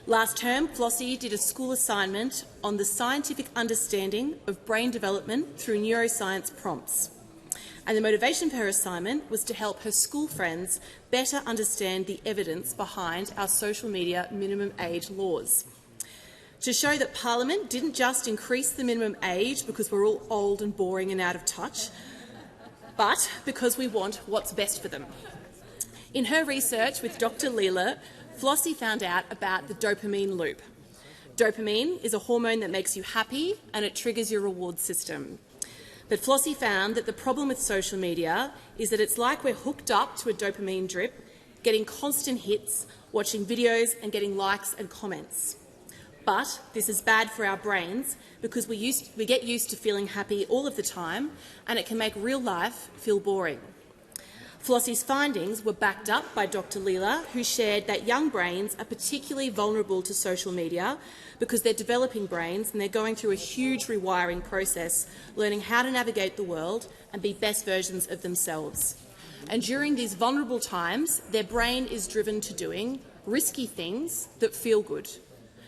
Last term, Flossie did a school assignment on the scientific understanding of brain development through neuroscience prompts. And the motivation for her assignment was to help her school friends better understand the evidence behind our social media minimum age laws. To show that Parliament didn't just increase the minimum age because we're all old and boring and out of touch, but because we want what's best for them. In her research with Dr Leela, Flossie found out about the dopamine loop. Dopamine is a hormone that makes you happy and it triggers your reward system. But Flossie found that the problem with social media is that it's like we're hooked up to a dopamine drip, getting constant hits, watching videos and getting likes and comments. But this is bad for our brains because we get used to feeling happy all of the time and it can make real life feel boring. Flossie's findings were backed up by Dr Leela, who shared that young brains are particularly vulnerable to social media because they're developing brains and they're going through a huge rewiring process, learning how to navigate the world and be best versions of themselves. And during these vulnerable times, their brain is driven to doing risky things that feel good.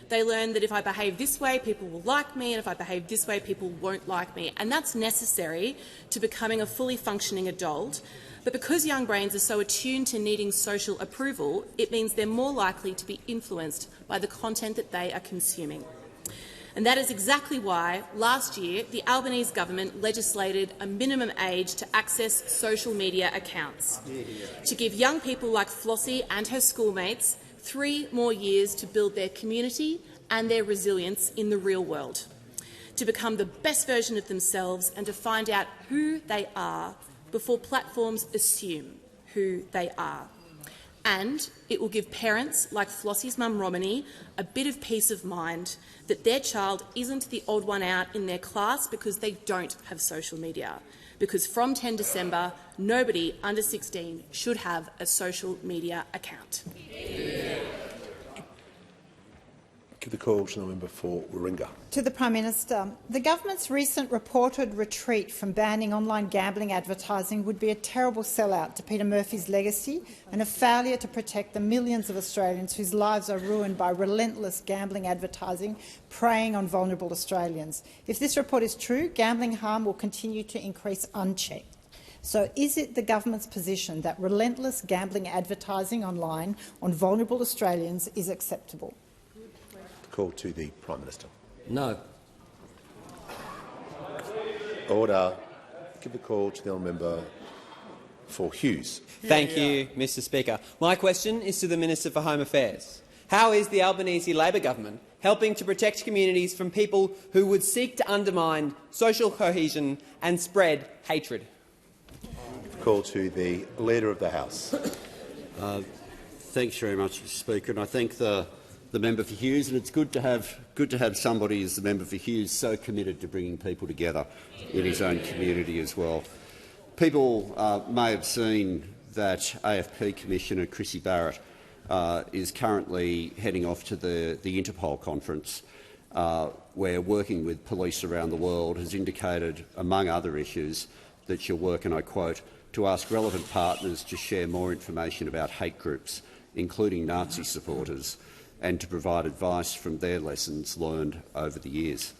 They learn that if I behave this way, people will like me, and if I behave this way, people won't like me. And that's necessary to becoming a fully functioning adult. But because young brains are so attuned to needing social approval, it means they're more likely to be influenced by the content that they are consuming. And that is exactly why, last year, the Albanese government legislated a minimum age to access social media accounts, to give young people like Flossie and her schoolmates 3 more years to build their community and their resilience in the real world, to become the best version of themselves and to find out who they are before platforms assume who they are. And it will give parents like Flossie's mum Romany a bit of peace of mind that their child isn't the odd one out in their class because they don't have social media. Because from 10 December, nobody under 16 should have a social media account. Give the call to the member for Warringah. To the Prime Minister. The government's recent reported retreat from banning online gambling advertising would be a terrible sellout to Peter Murphy's legacy and a failure to protect the millions of Australians whose lives are ruined by relentless gambling advertising preying on vulnerable Australians. If this report is true, gambling harm will continue to increase unchecked. So is it the government's position that relentless gambling advertising online on vulnerable Australians is acceptable? Call to the Prime Minister. No. Order. Give the call to the honourable member for Hughes. Thank you, Mr Speaker. My question is to the Minister for Home Affairs. How is the Albanese Labor government helping to protect communities from people who would seek to undermine social cohesion and spread hatred? Call to the Leader of the House. Thanks very much, Mr Speaker, and I thank the member for Hughes. And it's good to have somebody as the member for Hughes so committed to bringing people together in his own community as well. People may have seen that AFP Commissioner Chrissy Barrett is currently heading off to the Interpol conference, where working with police around the world has indicated, among other issues, that she'll work, and I quote, to ask relevant partners to share more information about hate groups, including Nazi supporters, and to provide advice from their lessons learned over the years.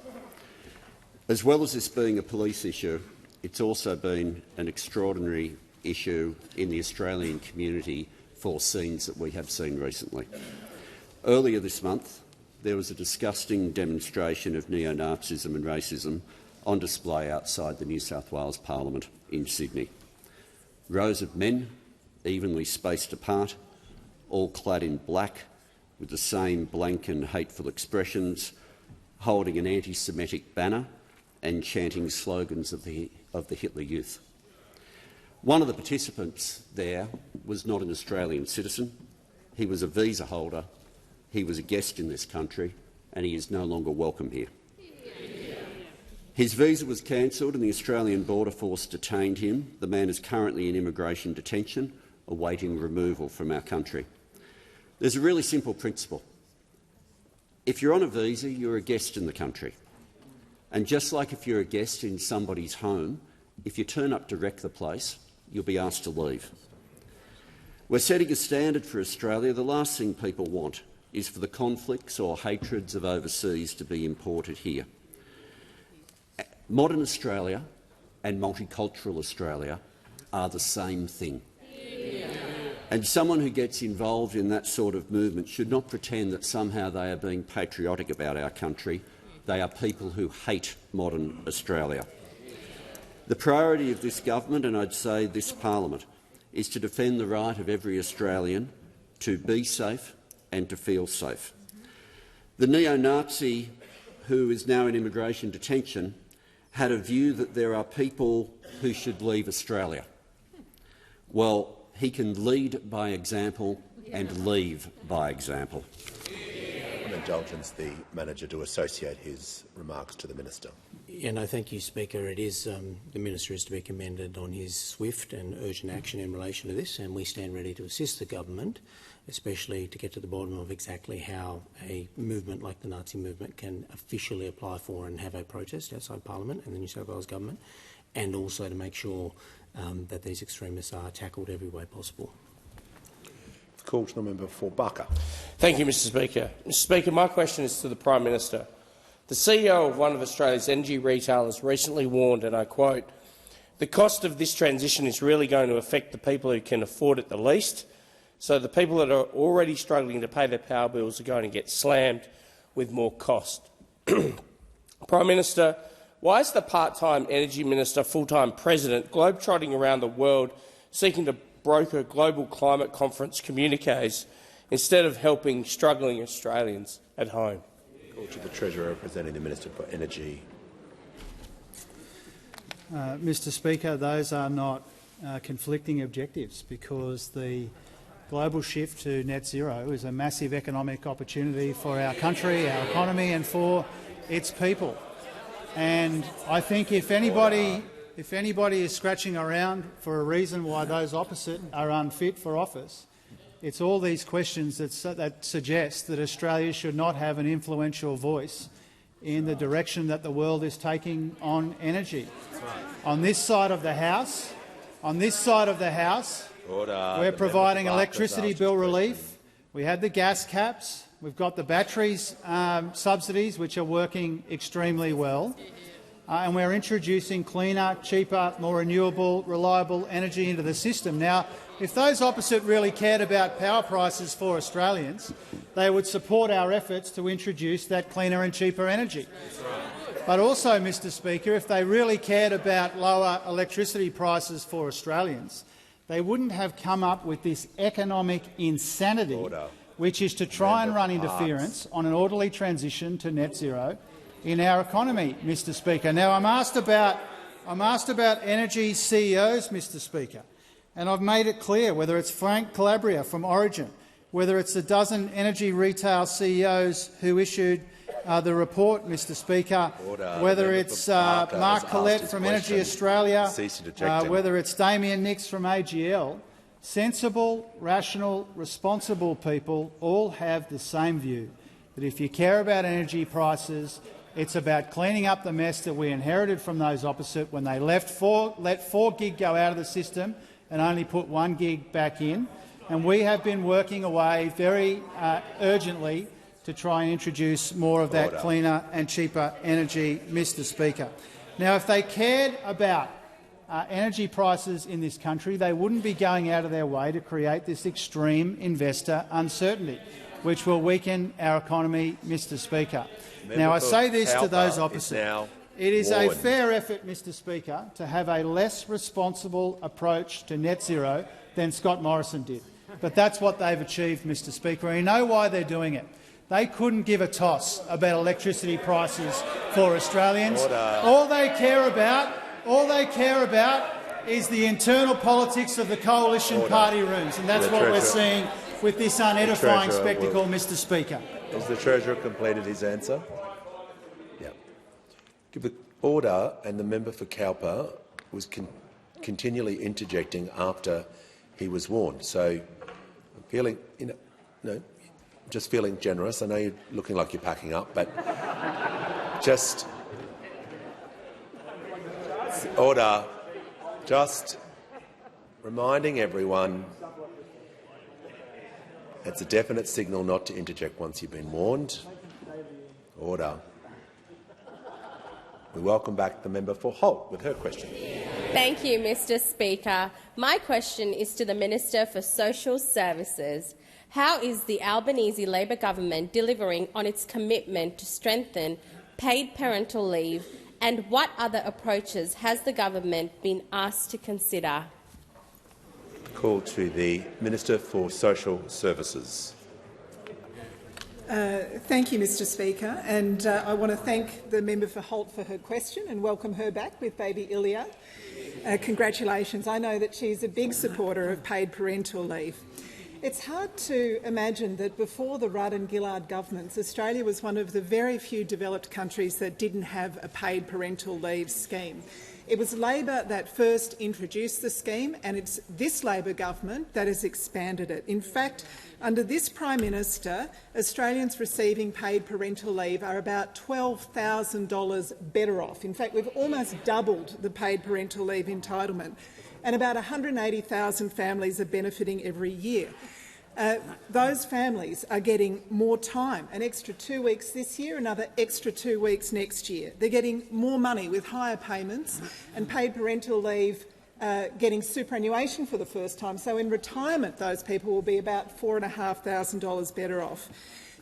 As well as this being a police issue, it's also been an extraordinary issue in the Australian community for scenes that we have seen recently. Earlier this month, there was a disgusting demonstration of neo-Nazism and racism on display outside the New South Wales Parliament in Sydney. Rows of men, evenly spaced apart, all clad in black, with the same blank and hateful expressions, holding an anti-Semitic banner and chanting slogans of the Hitler Youth. One of the participants there was not an Australian citizen. He was a visa holder, he was a guest in this country, and he is no longer welcome here. His visa was cancelled and the Australian Border Force detained him. The man is currently in immigration detention, awaiting removal from our country. There's a really simple principle. If you're on a visa, you're a guest in the country. And just like if you're a guest in somebody's home, if you turn up to wreck the place, you'll be asked to leave. We're setting a standard for Australia. The last thing people want is for the conflicts or hatreds of overseas to be imported here. Modern Australia and multicultural Australia are the same thing. And someone who gets involved in that sort of movement should not pretend that somehow they are being patriotic about our country. They are people who hate modern Australia. The priority of this government, and I'd say this parliament, is to defend the right of every Australian to be safe and to feel safe. The neo-Nazi who is now in immigration detention had a view that there are people who should leave Australia. Well, he can lead by example and leave by example. On indulgence, the manager to associate his remarks to the minister. Yeah, no, thank you, Speaker. It is the minister is to be commended on his swift and urgent action in relation to this, and we stand ready to assist the government, especially to get to the bottom of exactly how a movement like the Nazi movement can officially apply for and have a protest outside Parliament and the New South Wales government, and also to make sure that these extremists are tackled every way possible. Call to the member for Barker. Thank you, Mr Speaker. Mr Speaker, my question is to the Prime Minister. The CEO of one of Australia's energy retailers recently warned, and I quote, "The cost of this transition is really going to affect the people who can afford it the least, so the people that are already struggling to pay their power bills are going to get slammed with more cost." Prime Minister, why is the part-time Energy Minister full-time President globetrotting around the world seeking to broker global climate conference communiques instead of helping struggling Australians at home? Call to the Treasurer representing the Minister for Energy. Mr Speaker, those are not conflicting objectives, because the global shift to net zero is a massive economic opportunity for our country, our economy and for its people. And I think if anybody is scratching around for a reason why those opposite are unfit for office, it's all these questions that suggest that Australia should not have an influential voice in the direction that the world is taking on energy. On this side of the House, we're providing electricity bill relief. We had the gas caps. We've got the batteries subsidies, which are working extremely well. And we're introducing cleaner, cheaper, more renewable, reliable energy into the system. Now, if those opposite really cared about power prices for Australians, they would support our efforts to introduce that cleaner and cheaper energy. But also, Mr Speaker, if they really cared about lower electricity prices for Australians, they wouldn't have come up with this economic insanity, which is to try and run interference on an orderly transition to net zero in our economy, Mr. Speaker. Now, I'm asked about energy CEOs, Mr. Speaker, and I've made it clear, whether it's Frank Calabria from Origin, whether it's a dozen energy retail CEOs who issued the report, Mr. Speaker, whether it's Mark Collette from Energy Australia, whether it's Damien Nix from AGL, sensible, rational, responsible people all have the same view, that if you care about energy prices, it's about cleaning up the mess that we inherited from those opposite when they let 4 gig go out of the system and only put 1 gig back in. And we have been working away very urgently to try and introduce more of that cleaner and cheaper energy, Mr. Speaker. Now, if they cared about energy prices in this country, they wouldn't be going out of their way to create this extreme investor uncertainty, which will weaken our economy, Mr. Speaker. Now, I say this to those opposite. It is a fair effort, Mr. Speaker, to have a less responsible approach to net zero than Scott Morrison did. But that's what they've achieved, Mr. Speaker, and you know why they're doing it. They couldn't give a toss about electricity prices for Australians. All they care about is the internal politics of the coalition party rooms, and that's what we're seeing with this unedifying spectacle, Mr. Speaker. Has the Treasurer completed his answer? Yeah. Give the order, and the member for Cowper was continually interjecting after he was warned. So, I'm feeling, just feeling generous. I know you're looking like you're packing up, but just order. Just reminding everyone it's a definite signal not to interject once you've been warned. Order. We welcome back the member for Holt with her question. Thank you, Mr. Speaker. My question is to the Minister for Social Services. How is the Albanese Labor government delivering on its commitment to strengthen paid parental leave, and what other approaches has the government been asked to consider? Call to the Minister for Social Services. Thank you, Mr. Speaker, and I want to thank the member for Holt for her question and welcome her back with baby Ilya. Congratulations. I know that she's a big supporter of paid parental leave. It's hard to imagine that before the Rudd and Gillard governments, Australia was one of the very few developed countries that didn't have a paid parental leave scheme. It was Labor that first introduced the scheme, and it's this Labor government that has expanded it. In fact, under this Prime Minister, Australians receiving paid parental leave are about $12,000 better off. In fact, we've almost doubled the paid parental leave entitlement, and about 180,000 families are benefiting every year. Those families are getting more time, an extra 2 weeks this year, another extra 2 weeks next year. They're getting more money with higher payments and paid parental leave, getting superannuation for the first time. So in retirement, those people will be about $4,500 better off.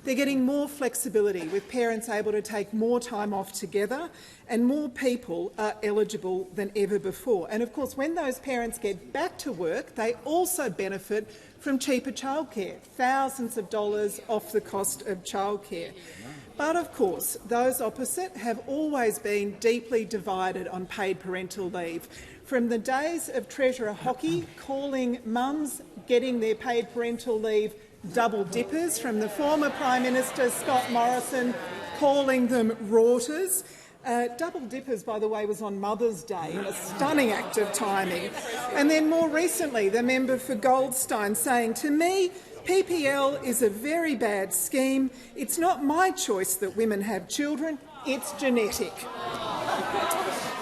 They're getting more flexibility, with parents able to take more time off together, and more people are eligible than ever before. And of course, when those parents get back to work, they also benefit from cheaper childcare, thousands of dollars off the cost of childcare. But of course, those opposite have always been deeply divided on paid parental leave. From the days of Treasurer Hockey calling mums getting their paid parental leave double dippers, from the former Prime Minister Scott Morrison calling them rorters. Double dippers, by the way, was on Mother's Day, in a stunning act of timing. And then more recently, the member for Goldstein saying, "To me, PPL is a very bad scheme. It's not my choice that women have children, it's genetic."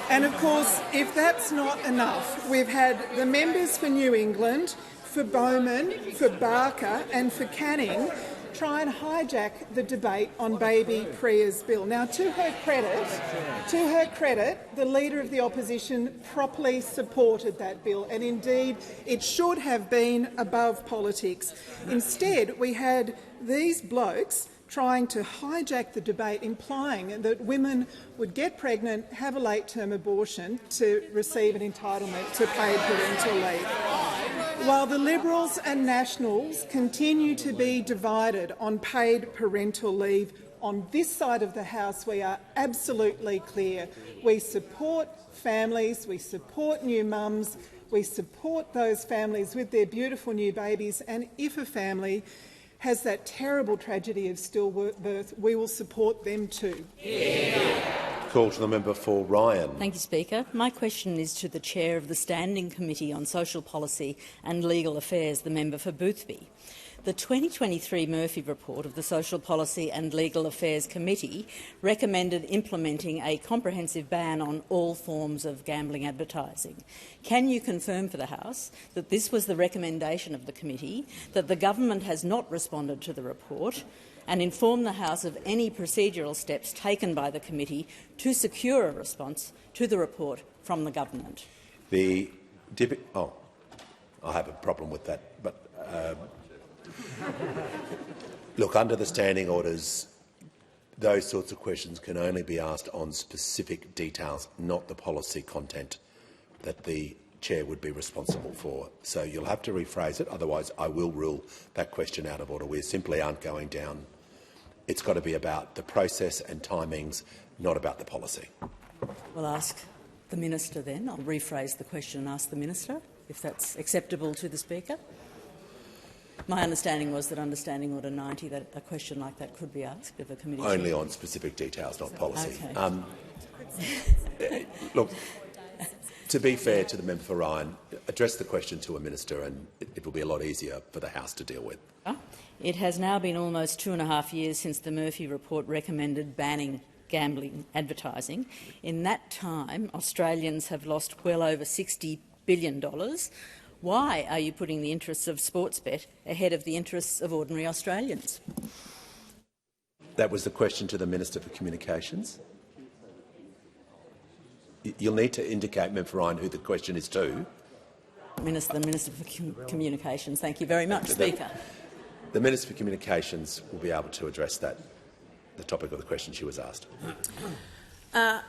And of course, if that's not enough, we've had the members for New England, for Bowman, for Barker and for Canning try and hijack the debate on baby Priya's bill. Now, to her credit, the Leader of the Opposition properly supported that bill, and indeed it should have been above politics. Instead, we had these blokes trying to hijack the debate, implying that women would get pregnant, have a late-term abortion to receive an entitlement to paid parental leave. While the Liberals and Nationals continue to be divided on paid parental leave, on this side of the House we are absolutely clear. We support families, we support new mums, we support those families with their beautiful new babies, and if a family has that terrible tragedy of stillbirth, we will support them too. Call to the member for Ryan. Thank you, Speaker. My question is to the Chair of the Standing Committee on Social Policy and Legal Affairs, the member for Boothby. The 2023 Murphy report of the Social Policy and Legal Affairs Committee recommended implementing a comprehensive ban on all forms of gambling advertising. Can you confirm for the House that this was the recommendation of the committee, that the government has not responded to the report, and inform the House of any procedural steps taken by the committee to secure a response to the report from the government? I have a problem with that, but look, under the standing orders, those sorts of questions can only be asked on specific details, not the policy content that the chair would be responsible for. So you'll have to rephrase it, otherwise I will rule that question out of order. We simply aren't going down. It's got to be about the process and timings, not about the policy. We'll ask the minister then. I'll rephrase the question and ask the minister, if that's acceptable to the Speaker. My understanding was that under Standing Order 90 that a question like that could be asked of a committee chair. Only on specific details, not policy. Okay. Look, to be fair to the member for Ryan, address the question to a minister and it will be a lot easier for the House to deal with. It has now been almost 2.5 years since the Murphy report recommended banning gambling advertising. In that time, Australians have lost well over $60 billion. Why are you putting the interests of Sportsbet ahead of the interests of ordinary Australians? That was the question to the Minister for Communications. You'll need to indicate, Member Ryan, who the question is to. The Minister for Communications. Thank you very much, Speaker. The Minister for Communications will be able to address the topic of the question she was asked. Thank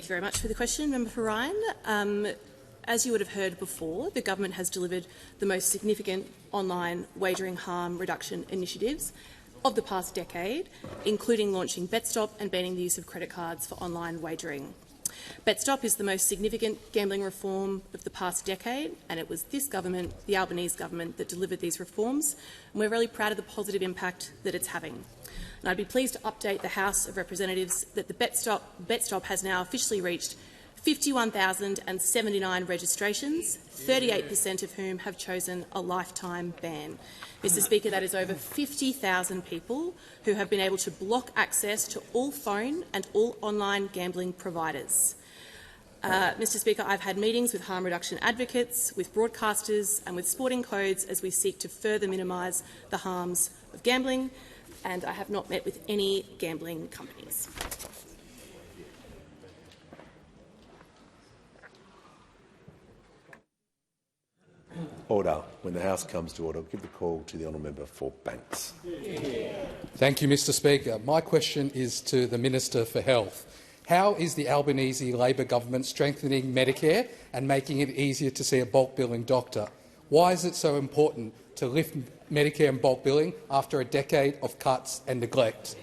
you very much for the question, Member for Ryan. As you would have heard before, the government has delivered the most significant online wagering harm reduction initiatives of the past decade, including launching BetStop and banning the use of credit cards for online wagering. BetStop is the most significant gambling reform of the past decade, and it was this government, the Albanese government, that delivered these reforms, and we're really proud of the positive impact that it's having. And I'd be pleased to update the House of Representatives that the BetStop has now officially reached 51,079 registrations, 38% of whom have chosen a lifetime ban. Mr Speaker, that is over 50,000 people who have been able to block access to all phone and all online gambling providers. Mr Speaker, I've had meetings with harm reduction advocates, with broadcasters and with sporting codes as we seek to further minimise the harms of gambling, and I have not met with any gambling companies. Order. When the House comes to order, give the call to the honourable member for Banks. Thank you, Mr Speaker. My question is to the Minister for Health. How is the Albanese Labor government strengthening Medicare and making it easier to see a bulk billing doctor? Why is it so important to lift Medicare and bulk billing after a decade of cuts and neglect?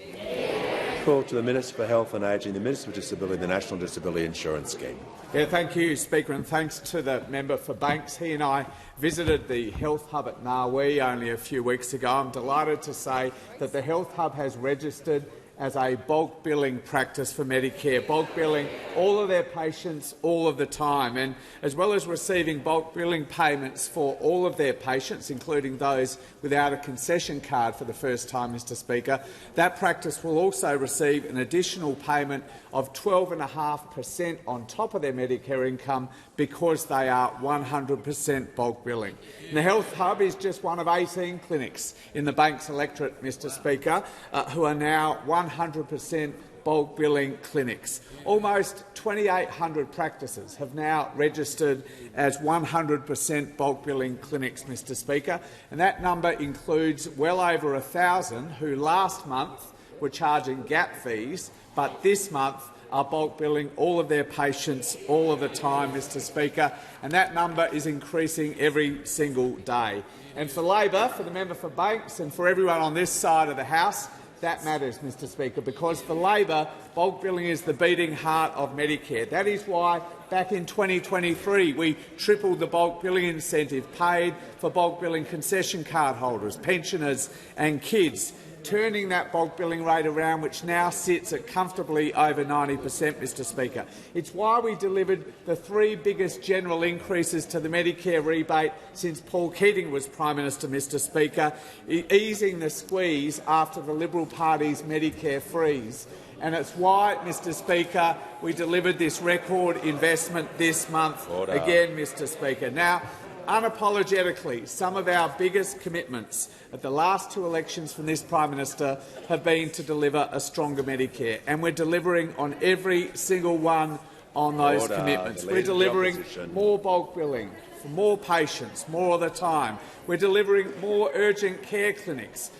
Call to the Minister for Health and Ageing, the Minister for Disability, the National Disability Insurance Scheme. Thank you, Speaker, and thanks to the member for Banks. He and I visited the Health Hub at Narwee only a few weeks ago. I'm delighted to say that the Health Hub has registered as a bulk billing practice for Medicare, bulk billing all of their patients all of the time, and as well as receiving bulk billing payments for all of their patients, including those without a concession card for the first time, Mr Speaker, that practice will also receive an additional payment of 12.5% on top of their Medicare income because they are 100% bulk billing. And the Health Hub is just one of 18 clinics in the Banks electorate, Mr Speaker, who are now 100% bulk billing clinics. Almost 2,800 practices have now registered as 100% bulk billing clinics, Mr Speaker, and that number includes well over 1,000 who last month were charging gap fees, but this month are bulk billing all of their patients all of the time, Mr Speaker, and that number is increasing every single day. And for Labor, for the member for Banks and for everyone on this side of the House, that matters, Mr Speaker, because for Labor, bulk billing is the beating heart of Medicare. That is why back in 2023 we tripled the bulk billing incentive paid for bulk billing concession card holders, pensioners and kids, turning that bulk billing rate around, which now sits at comfortably over 90%, Mr Speaker. It's why we delivered the 3 biggest general increases to the Medicare rebate since Paul Keating was Prime Minister, Mr Speaker, easing the squeeze after the Liberal Party's Medicare freeze. And it's why, Mr Speaker, we delivered this record investment this month again, Mr Speaker. Now, unapologetically, some of our biggest commitments at the last 2 elections from this Prime Minister have been to deliver a stronger Medicare, and we're delivering on every single one on those commitments. We're delivering more bulk billing for more patients, more of the time. We're delivering more urgent care clinics,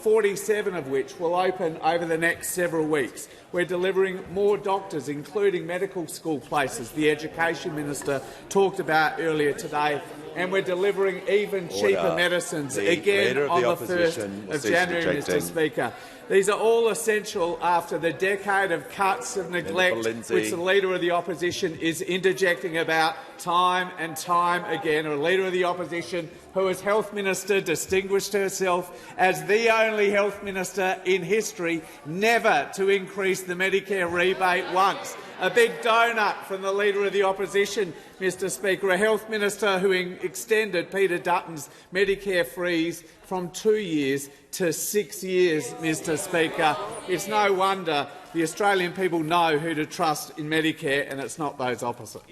47 of which will open over the next several weeks. We're delivering more doctors, including medical school places the Education Minister talked about earlier today, and we're delivering even cheaper medicines again on the 1st of January, Mr Speaker. These are all essential after the decade of cuts of neglect which the Leader of the Opposition is interjecting about time and time again. A Leader of the Opposition who, as Health Minister, distinguished herself as the only Health Minister in history never to increase the Medicare rebate once. A big donut from the Leader of the Opposition, Mr Speaker, a Health Minister who extended Peter Dutton's Medicare freeze from 2 years to 6 years, Mr Speaker. It's no wonder the Australian people know who to trust in Medicare, and it's not those opposite.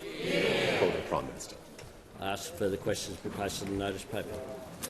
Call the Prime Minister. Ask further questions be placed on the notice paper.